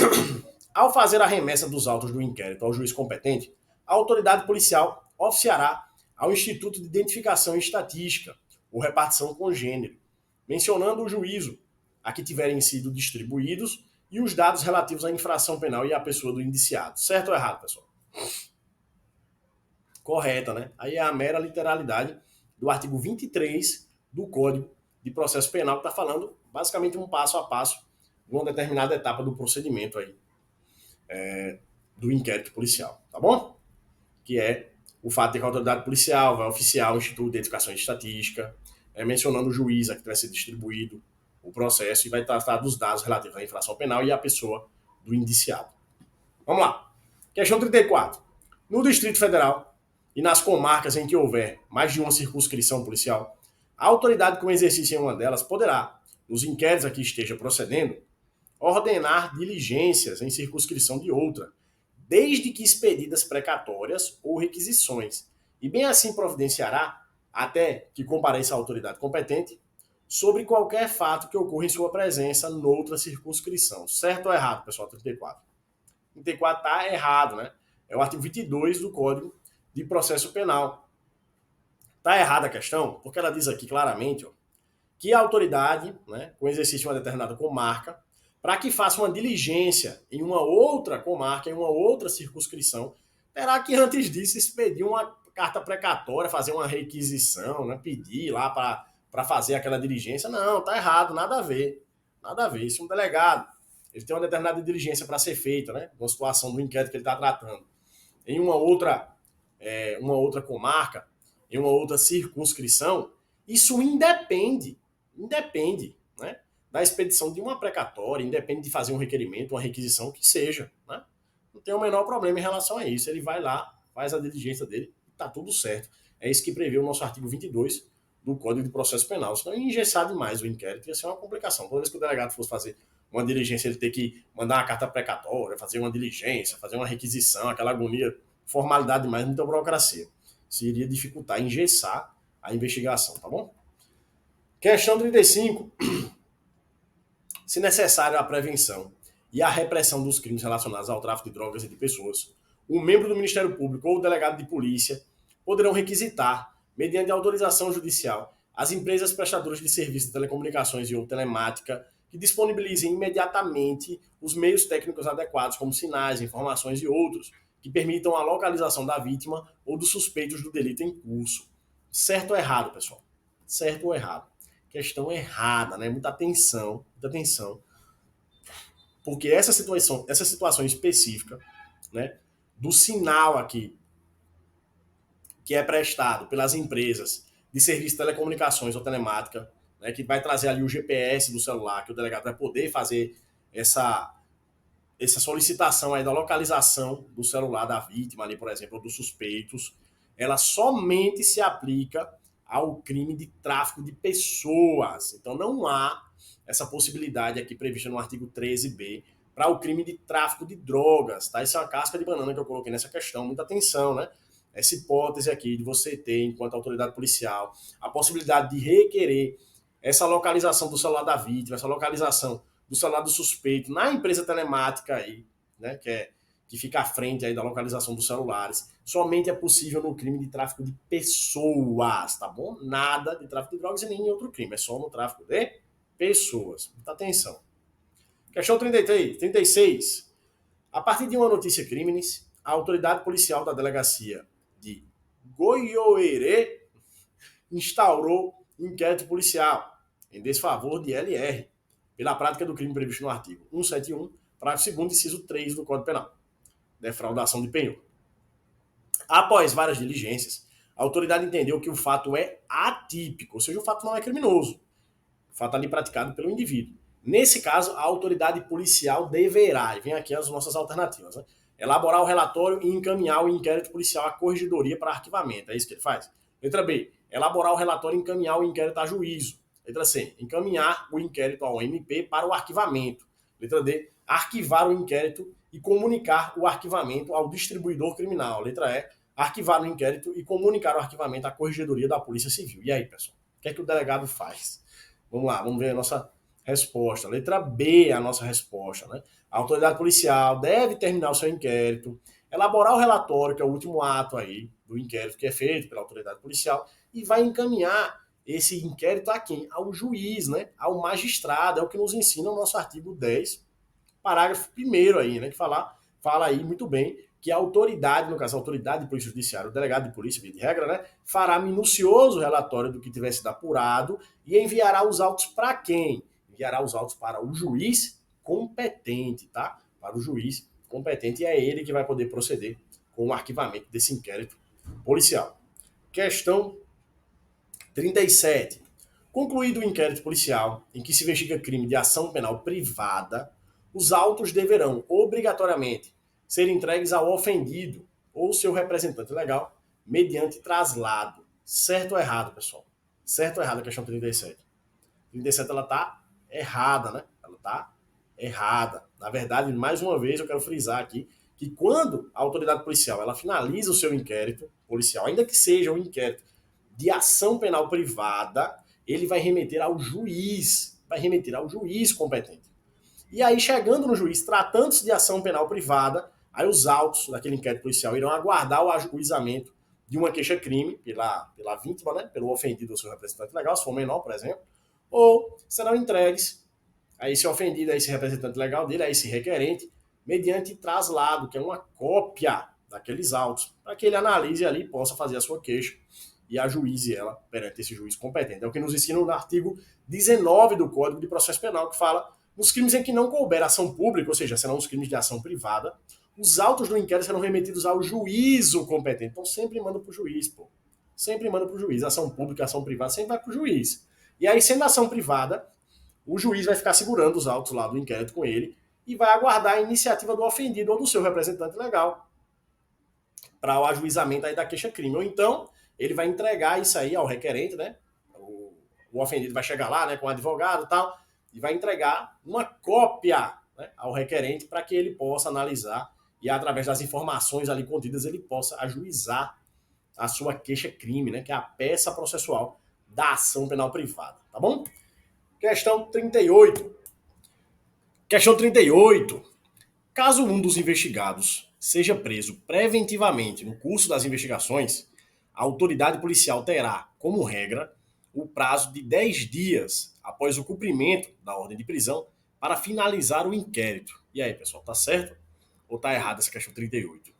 Ao fazer a remessa dos autos do inquérito ao juiz competente, a autoridade policial oficiará ao Instituto de Identificação e Estatística, ou repartição com gênero, mencionando o juízo a que tiverem sido distribuídos e os dados relativos à infração penal e à pessoa do indiciado. Certo ou errado, pessoal? Correta, né? Aí é a mera literalidade do artigo 23 do Código de Processo Penal, que está falando basicamente um passo a passo de uma determinada etapa do procedimento aí, do inquérito policial, tá bom? Que é o fato de que a autoridade policial vai oficiar o Instituto de Identificação e Estatística, mencionando o juiz a que vai ser distribuído o processo e vai tratar dos dados relativos à infração penal e à pessoa do indiciado. Vamos lá. Questão 34. No Distrito Federal e nas comarcas em que houver mais de uma circunscrição policial, a autoridade com exercício em uma delas poderá, nos inquéritos a que esteja procedendo, ordenar diligências em circunscrição de outra, desde que expedidas precatórias ou requisições, e bem assim providenciará, até que compareça a autoridade competente, sobre qualquer fato que ocorra em sua presença noutra circunscrição. Certo ou errado, pessoal? 34. 34 está errado, né? É o artigo 22 do Código de Processo Penal. Está errada a questão, porque ela diz aqui claramente, ó, que a autoridade, né, com exercício de uma determinada comarca, para que faça uma diligência em uma outra comarca, em uma outra circunscrição, terá que antes disso expedir uma carta precatória, fazer uma requisição, né, pedir lá para fazer aquela diligência. Não, tá errado, nada a ver. Nada a ver. Se um delegado ele tem uma determinada diligência para ser feita, né, uma situação do inquérito que ele está tratando, em uma outra comarca, em uma outra circunscrição, isso independe, né, da expedição de uma precatória, independe de fazer um requerimento, uma requisição, que seja, né? Não tem o menor problema em relação a isso. Ele vai lá, faz a diligência dele e tá tudo certo. É isso que prevê o nosso artigo 22 do Código de Processo Penal. Senão ia engessar demais o inquérito, ia ser uma complicação. Toda vez que o delegado fosse fazer uma diligência, ele ter que mandar uma carta precatória, fazer uma diligência, fazer uma requisição, aquela agonia, formalidade demais, muita burocracia. Isso iria dificultar, engessar a investigação, tá bom? Questão 35. Se necessário a prevenção e a repressão dos crimes relacionados ao tráfico de drogas e de pessoas, o membro do Ministério Público ou o delegado de polícia poderão requisitar, mediante autorização judicial, as empresas prestadoras de serviços de telecomunicações e ou telemática que disponibilizem imediatamente os meios técnicos adequados, como sinais, informações e outros, que permitam a localização da vítima ou dos suspeitos do delito em curso. Certo ou errado, pessoal? Certo ou errado? Questão errada, né? Muita atenção, porque essa situação específica, né, do sinal aqui que é prestado pelas empresas de serviço de telecomunicações ou telemática, né, que vai trazer ali o GPS do celular, que o delegado vai poder fazer essa solicitação aí da localização do celular da vítima ali, por exemplo, ou dos suspeitos, ela somente se aplica ao crime de tráfico de pessoas. Então não há essa possibilidade aqui prevista no artigo 13b para o crime de tráfico de drogas, tá? Isso é uma casca de banana que eu coloquei nessa questão, muita atenção, né? Essa hipótese aqui de você ter, enquanto autoridade policial, a possibilidade de requerer essa localização do celular da vítima, essa localização do celular do suspeito na empresa telemática aí, né? que fica à frente aí da localização dos celulares, somente é possível no crime de tráfico de pessoas, tá bom? Nada de tráfico de drogas e nem em outro crime, é só no tráfico de pessoas. Muita atenção. Questão 33, 36. A partir de uma notícia crimes, a autoridade policial da delegacia de Goiôerê instaurou inquérito policial em desfavor de LR, pela prática do crime previsto no artigo 171, parágrafo 2º, inciso 3 do Código Penal, defraudação de penhor. Após várias diligências, a autoridade entendeu que o fato é atípico, ou seja, o fato não é criminoso. O fato ali praticado pelo indivíduo. Nesse caso, a autoridade policial deverá, e vem aqui as nossas alternativas, né? Elaborar o relatório e encaminhar o inquérito policial à corregedoria para arquivamento. É isso que ele faz. Letra B. Elaborar o relatório e encaminhar o inquérito a juízo. Letra C. Encaminhar o inquérito ao MP para o arquivamento. Letra D. Arquivar o inquérito e comunicar o arquivamento ao distribuidor criminal. Letra E. Arquivar o inquérito e comunicar o arquivamento à corregedoria da Polícia Civil. E aí, pessoal? O que é que o delegado faz? Vamos lá, vamos ver a nossa resposta. Letra B é a nossa resposta, né? A autoridade policial deve terminar o seu inquérito, elaborar o relatório, que é o último ato aí do inquérito que é feito pela autoridade policial, e vai encaminhar esse inquérito a quem? Ao juiz, né? Ao magistrado. É o que nos ensina o nosso artigo 10, parágrafo 1º aí, né? Que fala aí muito bem que a autoridade, no caso a autoridade de polícia judiciária, o delegado de polícia, via de regra, né, fará minucioso relatório do que tiver sido apurado e enviará os autos para quem? Enviará os autos para o juiz competente, tá? Para o juiz competente, e é ele que vai poder proceder com o arquivamento desse inquérito policial. Questão 37. Concluído o inquérito policial, em que se investiga crime de ação penal privada, os autos deverão, obrigatoriamente, ser entregues ao ofendido ou seu representante legal, mediante traslado. Certo ou errado, pessoal? Certo ou errado a questão 37? 37 ela tá errada, né? Ela tá errada. Na verdade, mais uma vez, eu quero frisar aqui que quando a autoridade policial ela finaliza o seu inquérito policial, ainda que seja um inquérito de ação penal privada, ele vai remeter ao juiz competente. E aí, chegando no juiz, tratando-se de ação penal privada, aí os autos daquele inquérito policial irão aguardar o ajuizamento de uma queixa-crime pela vítima, né, pelo ofendido ou seu representante legal, se for menor, por exemplo, ou serão entregues a esse ofendido, a esse representante legal dele, a esse requerente, mediante traslado, que é uma cópia daqueles autos, para que ele analise ali e possa fazer a sua queixa e ajuize ela perante esse juiz competente. É o que nos ensina no artigo 19 do Código de Processo Penal, que fala nos crimes em que não couber ação pública, ou seja, serão os crimes de ação privada, os autos do inquérito serão remetidos ao juízo competente. Então sempre manda para o juiz, pô. Sempre manda para o juiz. Ação pública, ação privada, sempre vai para o juiz. E aí, sendo ação privada, o juiz vai ficar segurando os autos lá do inquérito com ele e vai aguardar a iniciativa do ofendido ou do seu representante legal para o ajuizamento aí da queixa-crime. Ou então, ele vai entregar isso aí ao requerente, né? O ofendido vai chegar lá, né, com o advogado e tal, e vai entregar uma cópia, né, ao requerente para que ele possa analisar e, através das informações ali contidas, ele possa ajuizar a sua queixa-crime, né, que é a peça processual da ação penal privada, tá bom? Questão 38. Questão 38. Caso um dos investigados seja preso preventivamente no curso das investigações, a autoridade policial terá, como regra, o prazo de 10 dias após o cumprimento da ordem de prisão para finalizar o inquérito. E aí, pessoal, tá certo ou tá errada essa questão 38?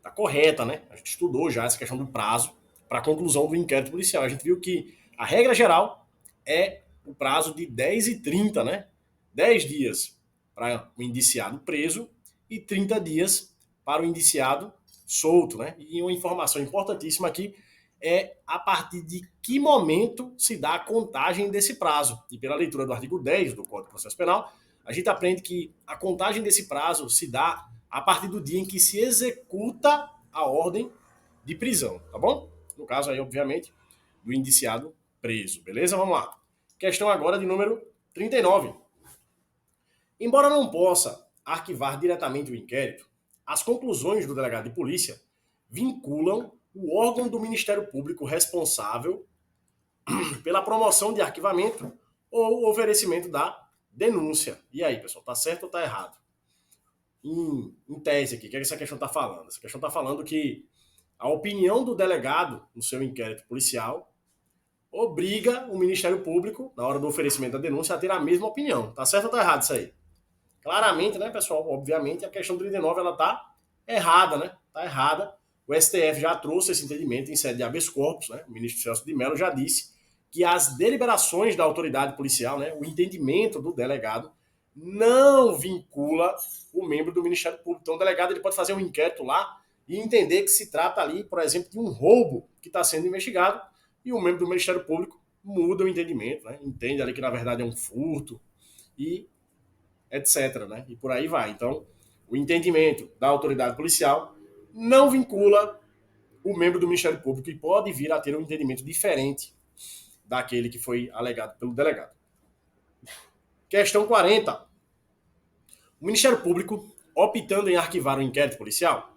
Tá correta, né? A gente estudou já essa questão do prazo para a conclusão do inquérito policial. A gente viu que a regra geral é o prazo de 10 e 30, né? 10 dias para o indiciado preso e 30 dias para o indiciado solto, né? E uma informação importantíssima aqui é a partir de que momento se dá a contagem desse prazo. E pela leitura do artigo 10 do Código de Processo Penal, a gente aprende que a contagem desse prazo se dá a partir do dia em que se executa a ordem de prisão, tá bom? No caso aí, obviamente, do indiciado preso, beleza? Vamos lá. Questão agora de número 39. Embora não possa arquivar diretamente o inquérito, as conclusões do delegado de polícia vinculam o órgão do Ministério Público responsável pela promoção de arquivamento ou oferecimento da denúncia. E aí, pessoal, tá certo ou tá errado? em tese aqui. O que essa questão está falando? Essa questão está falando que a opinião do delegado no seu inquérito policial obriga o Ministério Público, na hora do oferecimento da denúncia, a ter a mesma opinião. Tá certo ou tá errado isso aí? Claramente, né, pessoal? Obviamente, a questão 39 ela tá errada, né? Tá errada. O STF já trouxe esse entendimento em sede de habeas corpus, né? O ministro Celso de Mello já disse que as deliberações da autoridade policial, né, o entendimento do delegado, não vincula o membro do Ministério Público. Então, o delegado ele pode fazer um inquérito lá e entender que se trata ali, por exemplo, de um roubo que está sendo investigado e o membro do Ministério Público muda o entendimento, né? Entende ali que na verdade é um furto e etc, né? E por aí vai. Então, o entendimento da autoridade policial não vincula o membro do Ministério Público e pode vir a ter um entendimento diferente daquele que foi alegado pelo delegado. Questão 40. O Ministério Público, optando em arquivar o inquérito policial,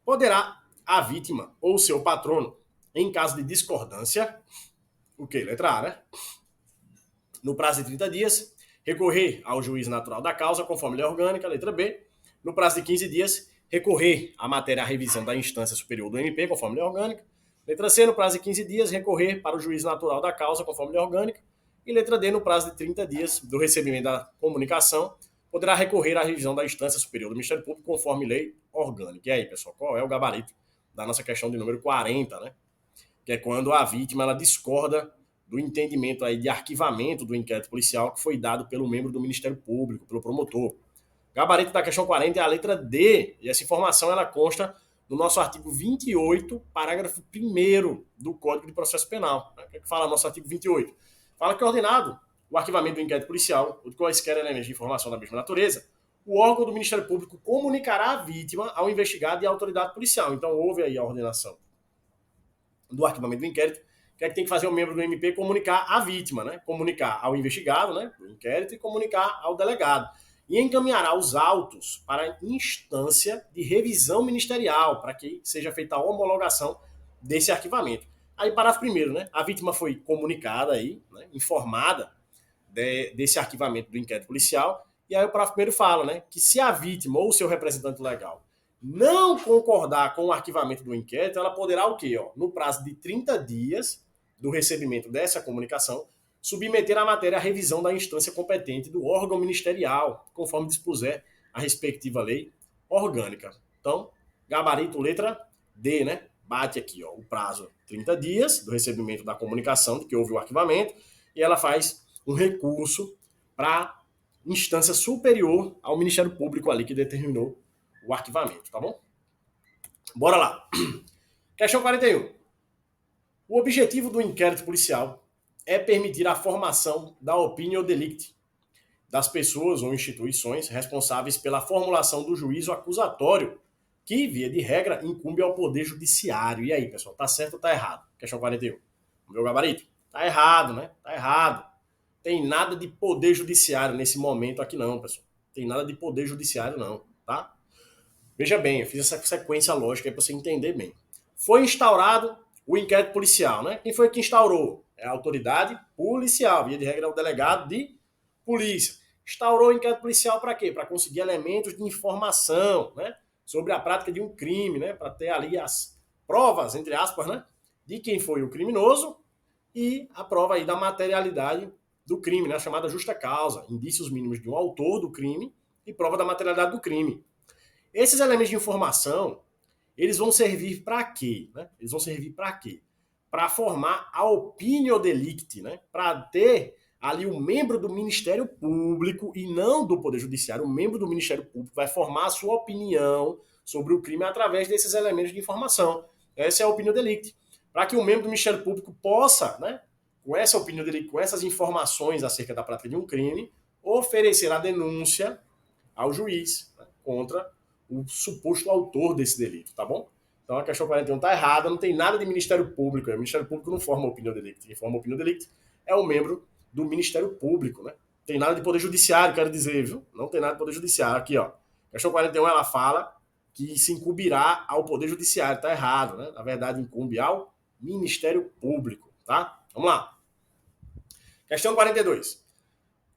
poderá a vítima ou seu patrono, em caso de discordância, o que? Letra A, né? No prazo de 30 dias, recorrer ao juiz natural da causa, conforme lei orgânica, letra B. No prazo de 15 dias, recorrer à matéria à revisão da instância superior do MP, conforme lei orgânica. Letra C, no prazo de 15 dias, recorrer para o juiz natural da causa, conforme lei orgânica. E letra D, no prazo de 30 dias do recebimento da comunicação, poderá recorrer à revisão da instância superior do Ministério Público, conforme lei orgânica. E aí, pessoal, qual é o gabarito da nossa questão de número 40, né? Que é quando a vítima ela discorda do entendimento aí de arquivamento do inquérito policial que foi dado pelo membro do Ministério Público, pelo promotor. O gabarito da questão 40 é a letra D, e essa informação ela consta no nosso artigo 28, parágrafo 1º do Código de Processo Penal. O que é que fala nosso artigo 28? Fala que é ordenado o arquivamento do inquérito policial ou de quaisquer elementos de informação da mesma natureza, o órgão do Ministério Público comunicará a vítima ao investigado e à autoridade policial. Então houve aí a ordenação do arquivamento do inquérito. O que é que tem que fazer o membro do MP? Comunicar à vítima, né? Comunicar ao investigado, né, do inquérito, e comunicar ao delegado. E encaminhará os autos para a instância de revisão ministerial, para que seja feita a homologação desse arquivamento. Aí, parágrafo primeiro, né? A vítima foi comunicada aí, né, informada desse arquivamento do inquérito policial, e aí o parágrafo primeiro fala, né, que se a vítima ou o seu representante legal não concordar com o arquivamento do inquérito, ela poderá o quê? Ó, no prazo de 30 dias do recebimento dessa comunicação, submeter a matéria à revisão da instância competente do órgão ministerial, conforme dispuser a respectiva lei orgânica. Então, gabarito letra D, né? Bate aqui, ó, o prazo 30 dias do recebimento da comunicação de que houve o arquivamento, e ela faz um recurso para instância superior ao Ministério Público ali que determinou o arquivamento, tá bom? Bora lá. Questão 41. O objetivo do inquérito policial é permitir a formação da opinião delicti das pessoas ou instituições responsáveis pela formulação do juízo acusatório, que, via de regra, incumbe ao Poder Judiciário. E aí, pessoal, tá certo ou tá errado? Questão 41. Meu gabarito? Tá errado, né? Tá errado. Tem nada de Poder Judiciário nesse momento aqui não, pessoal. Tem nada de Poder Judiciário não, tá? Veja bem, eu fiz essa sequência lógica aí para você entender bem. Foi instaurado o inquérito policial, né? Quem foi que instaurou? É a autoridade policial, via de regra é o delegado de polícia. Instaurou o inquérito policial para quê? Para conseguir elementos de informação, né? Sobre a prática de um crime, né? Para ter ali as provas, entre aspas, né? De quem foi o criminoso e a prova aí da materialidade do crime, né? A chamada justa causa, indícios mínimos de um autor do crime e prova da materialidade do crime. Esses elementos de informação, eles vão servir para quê? Né? Eles vão servir para quê? Para formar a opinião delicti, né? Para ter ali o membro do Ministério Público e não do Poder Judiciário, o membro do Ministério Público vai formar a sua opinião sobre o crime através desses elementos de informação. Essa é a opinião delicti. Para que o membro do Ministério Público possa, né, com essa opinião delicti, com essas informações acerca da prática de um crime, oferecer a denúncia ao juiz, né, contra o suposto autor desse delito, tá bom? Então a questão 41 tá errada, não tem nada de Ministério Público, o Ministério Público não forma opinião delicti, quem forma opinião delicti é o membro do Ministério Público, né? Tem nada de Poder Judiciário, quero dizer, viu? Não tem nada de Poder Judiciário. Aqui, ó. A questão 41, ela fala que se incumbirá ao Poder Judiciário, tá errado, né? Na verdade, incumbe ao Ministério Público, tá? Vamos lá. Questão 42.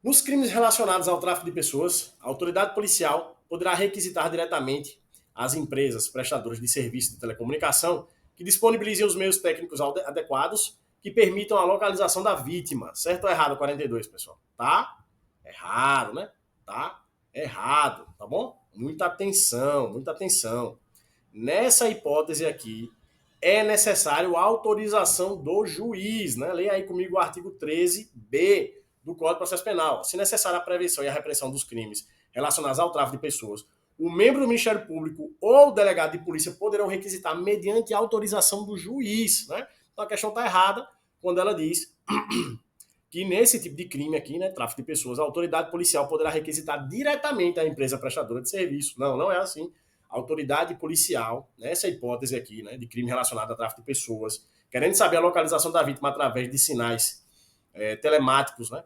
Nos crimes relacionados ao tráfico de pessoas, a autoridade policial poderá requisitar diretamente às empresas prestadoras de serviço de telecomunicação que disponibilizem os meios técnicos adequados que permitam a localização da vítima. Certo ou errado, 42, pessoal? Tá errado, né? Tá errado, tá bom? Muita atenção, muita atenção. Nessa hipótese aqui, é necessário a autorização do juiz, né? Leia aí comigo o artigo 13b do Código de Processo Penal. Se necessária a prevenção e a repressão dos crimes relacionados ao tráfico de pessoas, o membro do Ministério Público ou o delegado de polícia poderão requisitar mediante autorização do juiz, né? Então a questão está errada quando ela diz que nesse tipo de crime aqui, né, tráfico de pessoas, a autoridade policial poderá requisitar diretamente a empresa prestadora de serviço. Não, não é assim. A autoridade policial, nessa hipótese aqui, né, de crime relacionado a tráfico de pessoas, querendo saber a localização da vítima através de sinais telemáticos, né,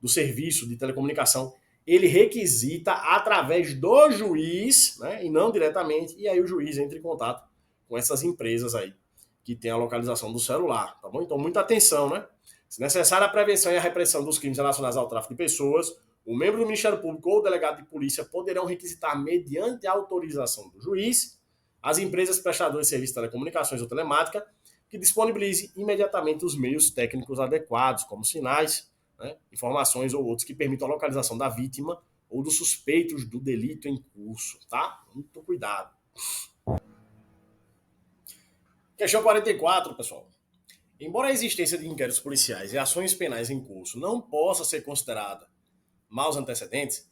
do serviço de telecomunicação, ele requisita através do juiz, né, e não diretamente, e aí o juiz entra em contato com essas empresas aí que tem a localização do celular, tá bom? Então, muita atenção, né? Se necessária a prevenção e a repressão dos crimes relacionados ao tráfico de pessoas, o membro do Ministério Público ou o delegado de polícia poderão requisitar, mediante a autorização do juiz, as empresas prestadoras de serviços de telecomunicações ou telemática que disponibilize imediatamente os meios técnicos adequados, como sinais, né, informações ou outros que permitam a localização da vítima ou dos suspeitos do delito em curso, tá? Muito cuidado. Questão 44, pessoal. Embora a existência de inquéritos policiais e ações penais em curso não possa ser considerada maus antecedentes,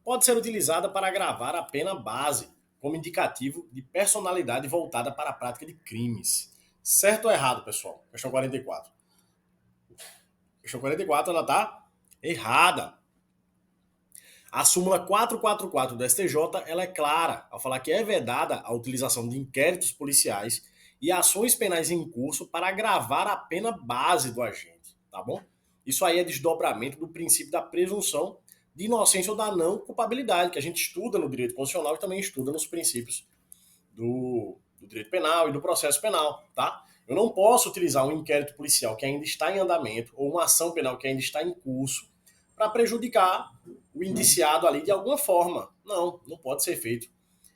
pode ser utilizada para agravar a pena base como indicativo de personalidade voltada para a prática de crimes. Certo ou errado, pessoal? Questão 44. Questão 44, ela está errada. A súmula 444 do STJ, ela é clara ao falar que é vedada a utilização de inquéritos policiais e ações penais em curso para agravar a pena base do agente, tá bom? Isso aí é desdobramento do princípio da presunção de inocência ou da não culpabilidade, que a gente estuda no direito constitucional e também estuda nos princípios do direito penal e do processo penal, tá? Eu não posso utilizar um inquérito policial que ainda está em andamento ou uma ação penal que ainda está em curso para prejudicar o indiciado ali de alguma forma. Não, não pode ser feito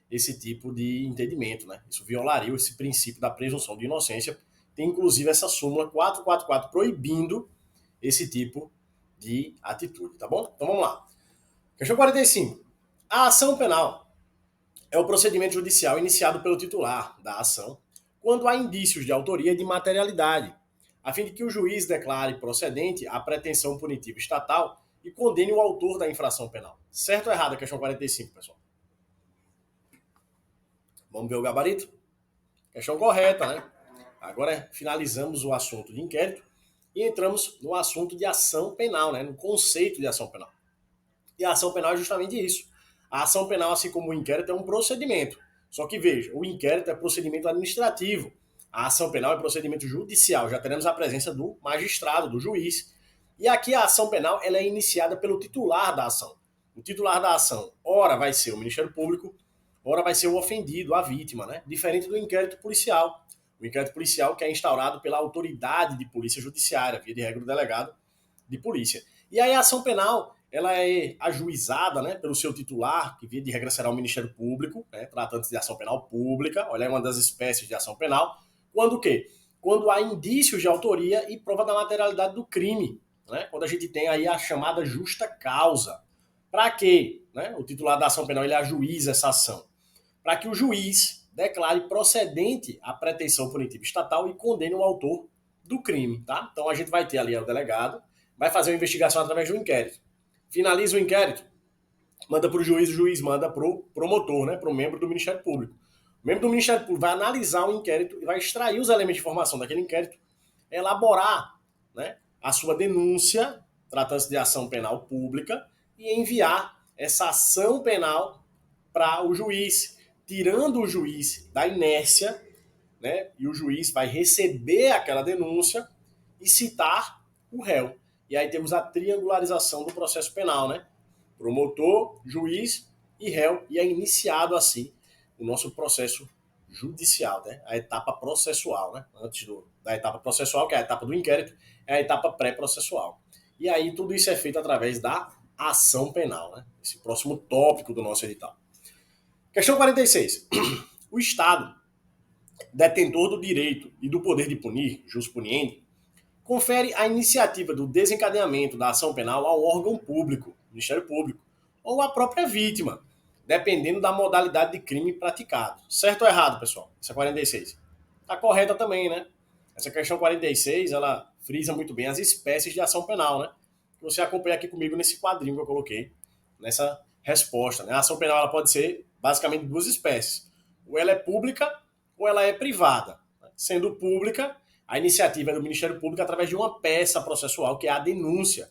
esse tipo de entendimento, né? Isso violaria esse princípio da presunção de inocência. Tem inclusive essa súmula 444 proibindo esse tipo de atitude, tá bom? Então vamos lá. Questão 45. A ação penal é o procedimento judicial iniciado pelo titular da ação quando há indícios de autoria e de materialidade, a fim de que o juiz declare procedente a pretensão punitiva estatal e condene o autor da infração penal. Certo ou errado a questão 45, pessoal? Vamos ver o gabarito? Questão correta, né? Agora finalizamos o assunto de inquérito e entramos no assunto de ação penal, né? No conceito de ação penal. E a ação penal é justamente isso. A ação penal, assim como o inquérito, é um procedimento. Só que veja, o inquérito é procedimento administrativo. A ação penal é procedimento judicial. Já teremos a presença do magistrado, do juiz. E aqui a ação penal ela é iniciada pelo titular da ação. O titular da ação, ora vai ser o Ministério Público, ora vai ser o ofendido, a vítima, né? Diferente do inquérito policial. O inquérito policial que é instaurado pela autoridade de polícia judiciária, via de regra do delegado de polícia. E aí a ação penal ela é ajuizada, né, pelo seu titular, que via de regra será o Ministério Público, né, tratando-se de ação penal pública, olha, é uma das espécies de ação penal, quando o quê? Quando há indícios de autoria e prova da materialidade do crime, né, quando a gente tem aí a chamada justa causa. Para quê? Né, o titular da ação penal ele ajuiza essa ação? Para que o juiz declare procedente a pretensão punitiva estatal e condene o autor do crime, tá? Então a gente vai ter ali o delegado, vai fazer uma investigação através do inquérito. Finaliza o inquérito, manda para o juiz manda para o promotor, né, para o membro do Ministério Público. O membro do Ministério Público vai analisar o inquérito e vai extrair os elementos de informação daquele inquérito, elaborar, né, a sua denúncia, tratando-se de ação penal pública, e enviar essa ação penal para o juiz, tirando o juiz da inércia, né, e o juiz vai receber aquela denúncia e citar o réu. E aí temos a triangularização do processo penal, né? Promotor, juiz e réu. E é iniciado assim o nosso processo judicial, né? A etapa processual, né? Antes da etapa processual, que é a etapa do inquérito, é a etapa pré-processual. E aí tudo isso é feito através da ação penal, né? Esse próximo tópico do nosso edital. Questão 46. O Estado, detentor do direito e do poder de punir, jus puniendi, confere a iniciativa do desencadeamento da ação penal ao órgão público, Ministério Público, ou à própria vítima, dependendo da modalidade de crime praticado. Certo ou errado, pessoal? Essa é 46. Está correta também, né? Essa questão 46, ela frisa muito bem as espécies de ação penal, né? Você acompanha aqui comigo nesse quadrinho que eu coloquei, nessa resposta. Né? A ação penal ela pode ser basicamente duas espécies. Ou ela é pública ou ela é privada. Sendo pública, a iniciativa é do Ministério Público através de uma peça processual, que é a denúncia.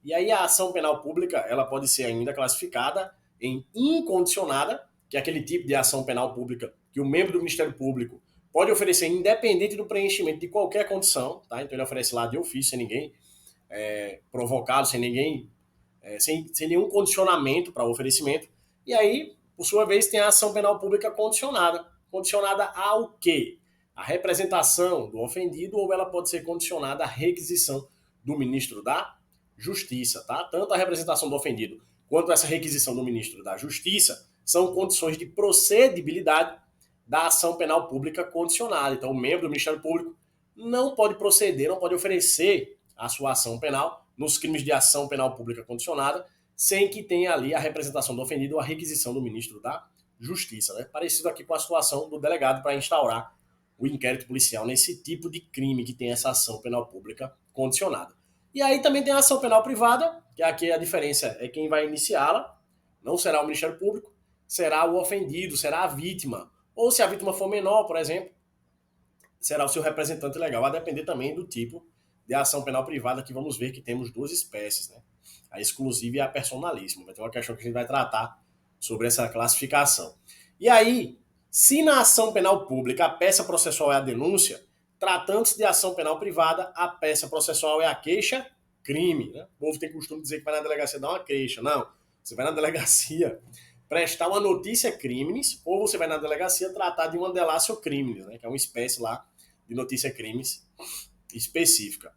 E aí a ação penal pública ela pode ser ainda classificada em incondicionada, que é aquele tipo de ação penal pública que o membro do Ministério Público pode oferecer independente do preenchimento de qualquer condição, tá? Então ele oferece lá de ofício, sem ninguém provocado, sem ninguém, sem nenhum condicionamento para o oferecimento. E aí, por sua vez, tem a ação penal pública condicionada. Condicionada ao quê? A representação do ofendido, ou ela pode ser condicionada à requisição do ministro da Justiça, tá? Tanto a representação do ofendido quanto essa requisição do ministro da Justiça são condições de procedibilidade da ação penal pública condicionada. Então, o membro do Ministério Público não pode proceder, não pode oferecer a sua ação penal nos crimes de ação penal pública condicionada sem que tenha ali a representação do ofendido ou a requisição do ministro da Justiça. Né? Parecido aqui com a situação do delegado para instaurar o inquérito policial nesse tipo de crime que tem essa ação penal pública condicionada. E aí também tem a ação penal privada, que aqui a diferença é quem vai iniciá-la, não será o Ministério Público, será o ofendido, será a vítima. Ou se a vítima for menor, por exemplo, será o seu representante legal. Vai depender também do tipo de ação penal privada, que vamos ver que temos duas espécies, né? A exclusiva e a personalíssima. Vai ter uma questão que a gente vai tratar sobre essa classificação. E aí, se na ação penal pública a peça processual é a denúncia, tratando-se de ação penal privada, a peça processual é a queixa-crime. Né? O povo tem costume de dizer que vai na delegacia dar uma queixa. Não, você vai na delegacia prestar uma notícia crimes, ou você vai na delegacia tratar de uma delatio crimes, né? Que é uma espécie lá de notícia crimes específica.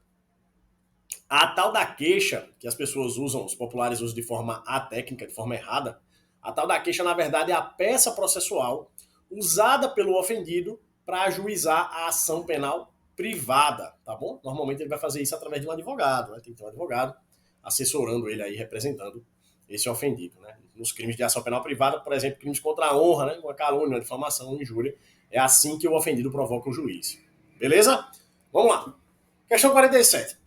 A tal da queixa, que as pessoas usam, os populares usam de forma atécnica, de forma errada, a tal da queixa, na verdade, é a peça processual usada pelo ofendido para ajuizar a ação penal privada, tá bom? Normalmente ele vai fazer isso através de um advogado, né? Tem que ter um advogado assessorando ele aí, representando esse ofendido, né? Nos crimes de ação penal privada, por exemplo, crimes contra a honra, né? Uma calúnia, uma difamação, uma injúria, é assim que o ofendido provoca o juiz. Beleza? Vamos lá. Questão 47.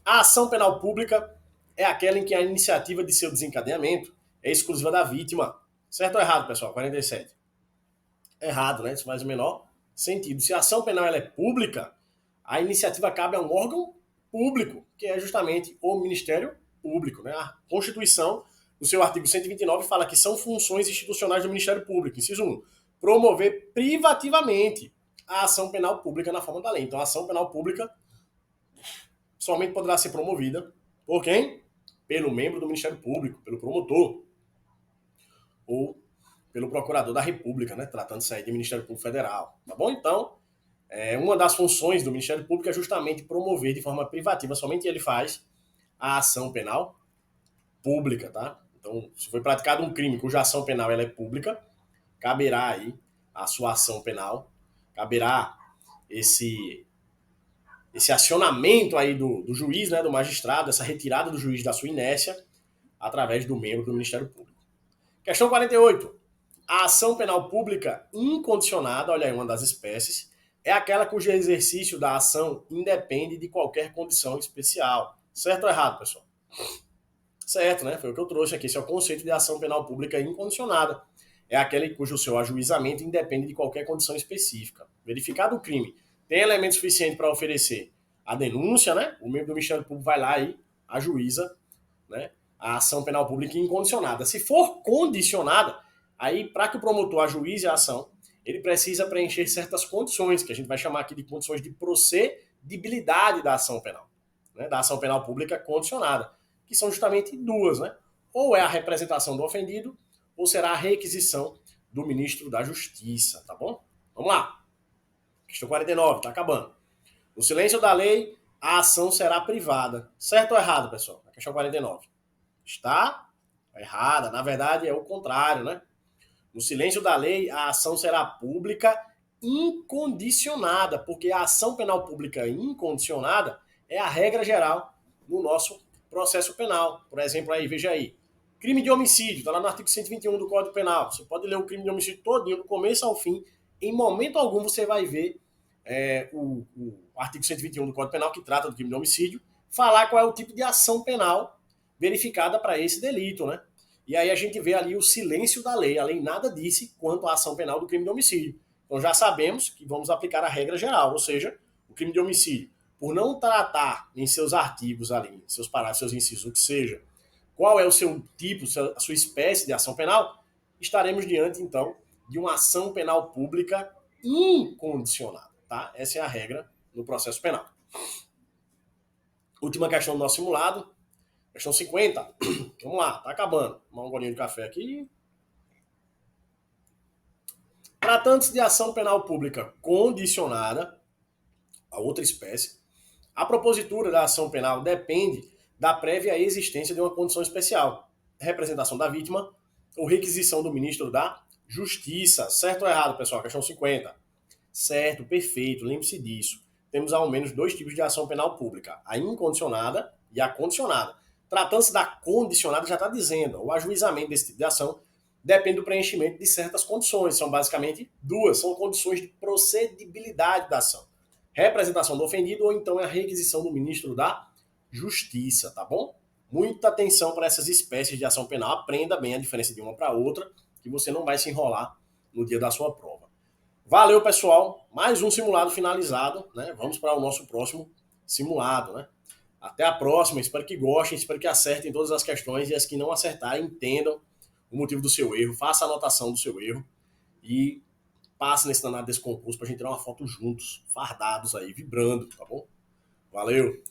A ação penal pública é aquela em que a iniciativa de seu desencadeamento é exclusiva da vítima. Certo ou errado, pessoal? 47. Errado, né? Isso faz o menor sentido. Se a ação penal ela é pública, a iniciativa cabe a um órgão público, que é justamente o Ministério Público. Né? A Constituição, no seu artigo 129, fala que são funções institucionais do Ministério Público. Inciso 1. Promover privativamente a ação penal pública na forma da lei. Então, a ação penal pública somente poderá ser promovida por quem? Pelo membro do Ministério Público, pelo promotor ou pelo procurador da República, né? Tratando-se aí de Ministério Público Federal, tá bom? Então, uma das funções do Ministério Público é justamente promover de forma privativa, somente ele faz a ação penal pública, tá? Então, se foi praticado um crime cuja ação penal ela é pública, caberá aí a sua ação penal, caberá esse acionamento aí do juiz, né, do magistrado, essa retirada do juiz da sua inércia, através do membro do Ministério Público. Questão 48. A ação penal pública incondicionada, olha aí uma das espécies, é aquela cujo exercício da ação independe de qualquer condição especial. Certo ou errado, pessoal? Certo, né? Foi o que eu trouxe aqui. Esse é o conceito de ação penal pública incondicionada. É aquela cujo seu ajuizamento independe de qualquer condição específica. Verificado o crime, tem elemento suficiente para oferecer a denúncia, né? O membro do Ministério Público vai lá e ajuiza, né, a ação penal pública incondicionada. Se for condicionada, aí, para que o promotor ajuize a ação, ele precisa preencher certas condições, que a gente vai chamar aqui de condições de procedibilidade da ação penal, né, da ação penal pública condicionada, que são justamente duas, né? Ou é a representação do ofendido, ou será a requisição do ministro da Justiça, tá bom? Vamos lá. Questão 49, tá acabando. No silêncio da lei, a ação será privada. Certo ou errado, pessoal? A questão 49. Está errada. Na verdade, é o contrário, né? No silêncio da lei, a ação será pública incondicionada, porque a ação penal pública incondicionada é a regra geral no nosso processo penal. Por exemplo, aí, veja aí, crime de homicídio, está lá no artigo 121 do Código Penal. Você pode ler o crime de homicídio todinho, do começo ao fim. Em momento algum você vai ver o artigo 121 do Código Penal, que trata do crime de homicídio, falar qual é o tipo de ação penal verificada para esse delito, né? E aí a gente vê ali o silêncio da lei. A lei nada disse quanto à ação penal do crime de homicídio. Então já sabemos que vamos aplicar a regra geral, ou seja, o crime de homicídio, por não tratar em seus artigos ali, seus parágrafos, seus incisos, o que seja, qual é o seu tipo, a sua espécie de ação penal, estaremos diante, então, de uma ação penal pública incondicionada. Tá? Essa é a regra no processo penal. Última questão do nosso simulado, questão 50. Vamos lá, tá acabando. Vou tomar um golinho de café aqui. Tratando-se de ação penal pública condicionada a outra espécie, a propositura da ação penal depende da prévia existência de uma condição especial, representação da vítima ou requisição do ministro da Justiça. Certo ou errado, pessoal? Questão 50. Certo, perfeito, lembre-se disso. Temos ao menos dois tipos de ação penal pública, a incondicionada e a condicionada. Tratando-se da condicionada, já está dizendo, o ajuizamento desse tipo de ação depende do preenchimento de certas condições. São basicamente duas, são condições de procedibilidade da ação. Representação do ofendido ou então a requisição do ministro da Justiça, tá bom? Muita atenção para essas espécies de ação penal, aprenda bem a diferença de uma para outra, que você não vai se enrolar no dia da sua prova. Valeu, pessoal. Mais um simulado finalizado, né? Vamos para o nosso próximo simulado, né? Até a próxima. Espero que gostem, espero que acertem todas as questões e as que não acertarem entendam o motivo do seu erro, faça a anotação do seu erro e passe nesse danado desse concurso pra gente tirar uma foto juntos, fardados aí, vibrando, tá bom? Valeu!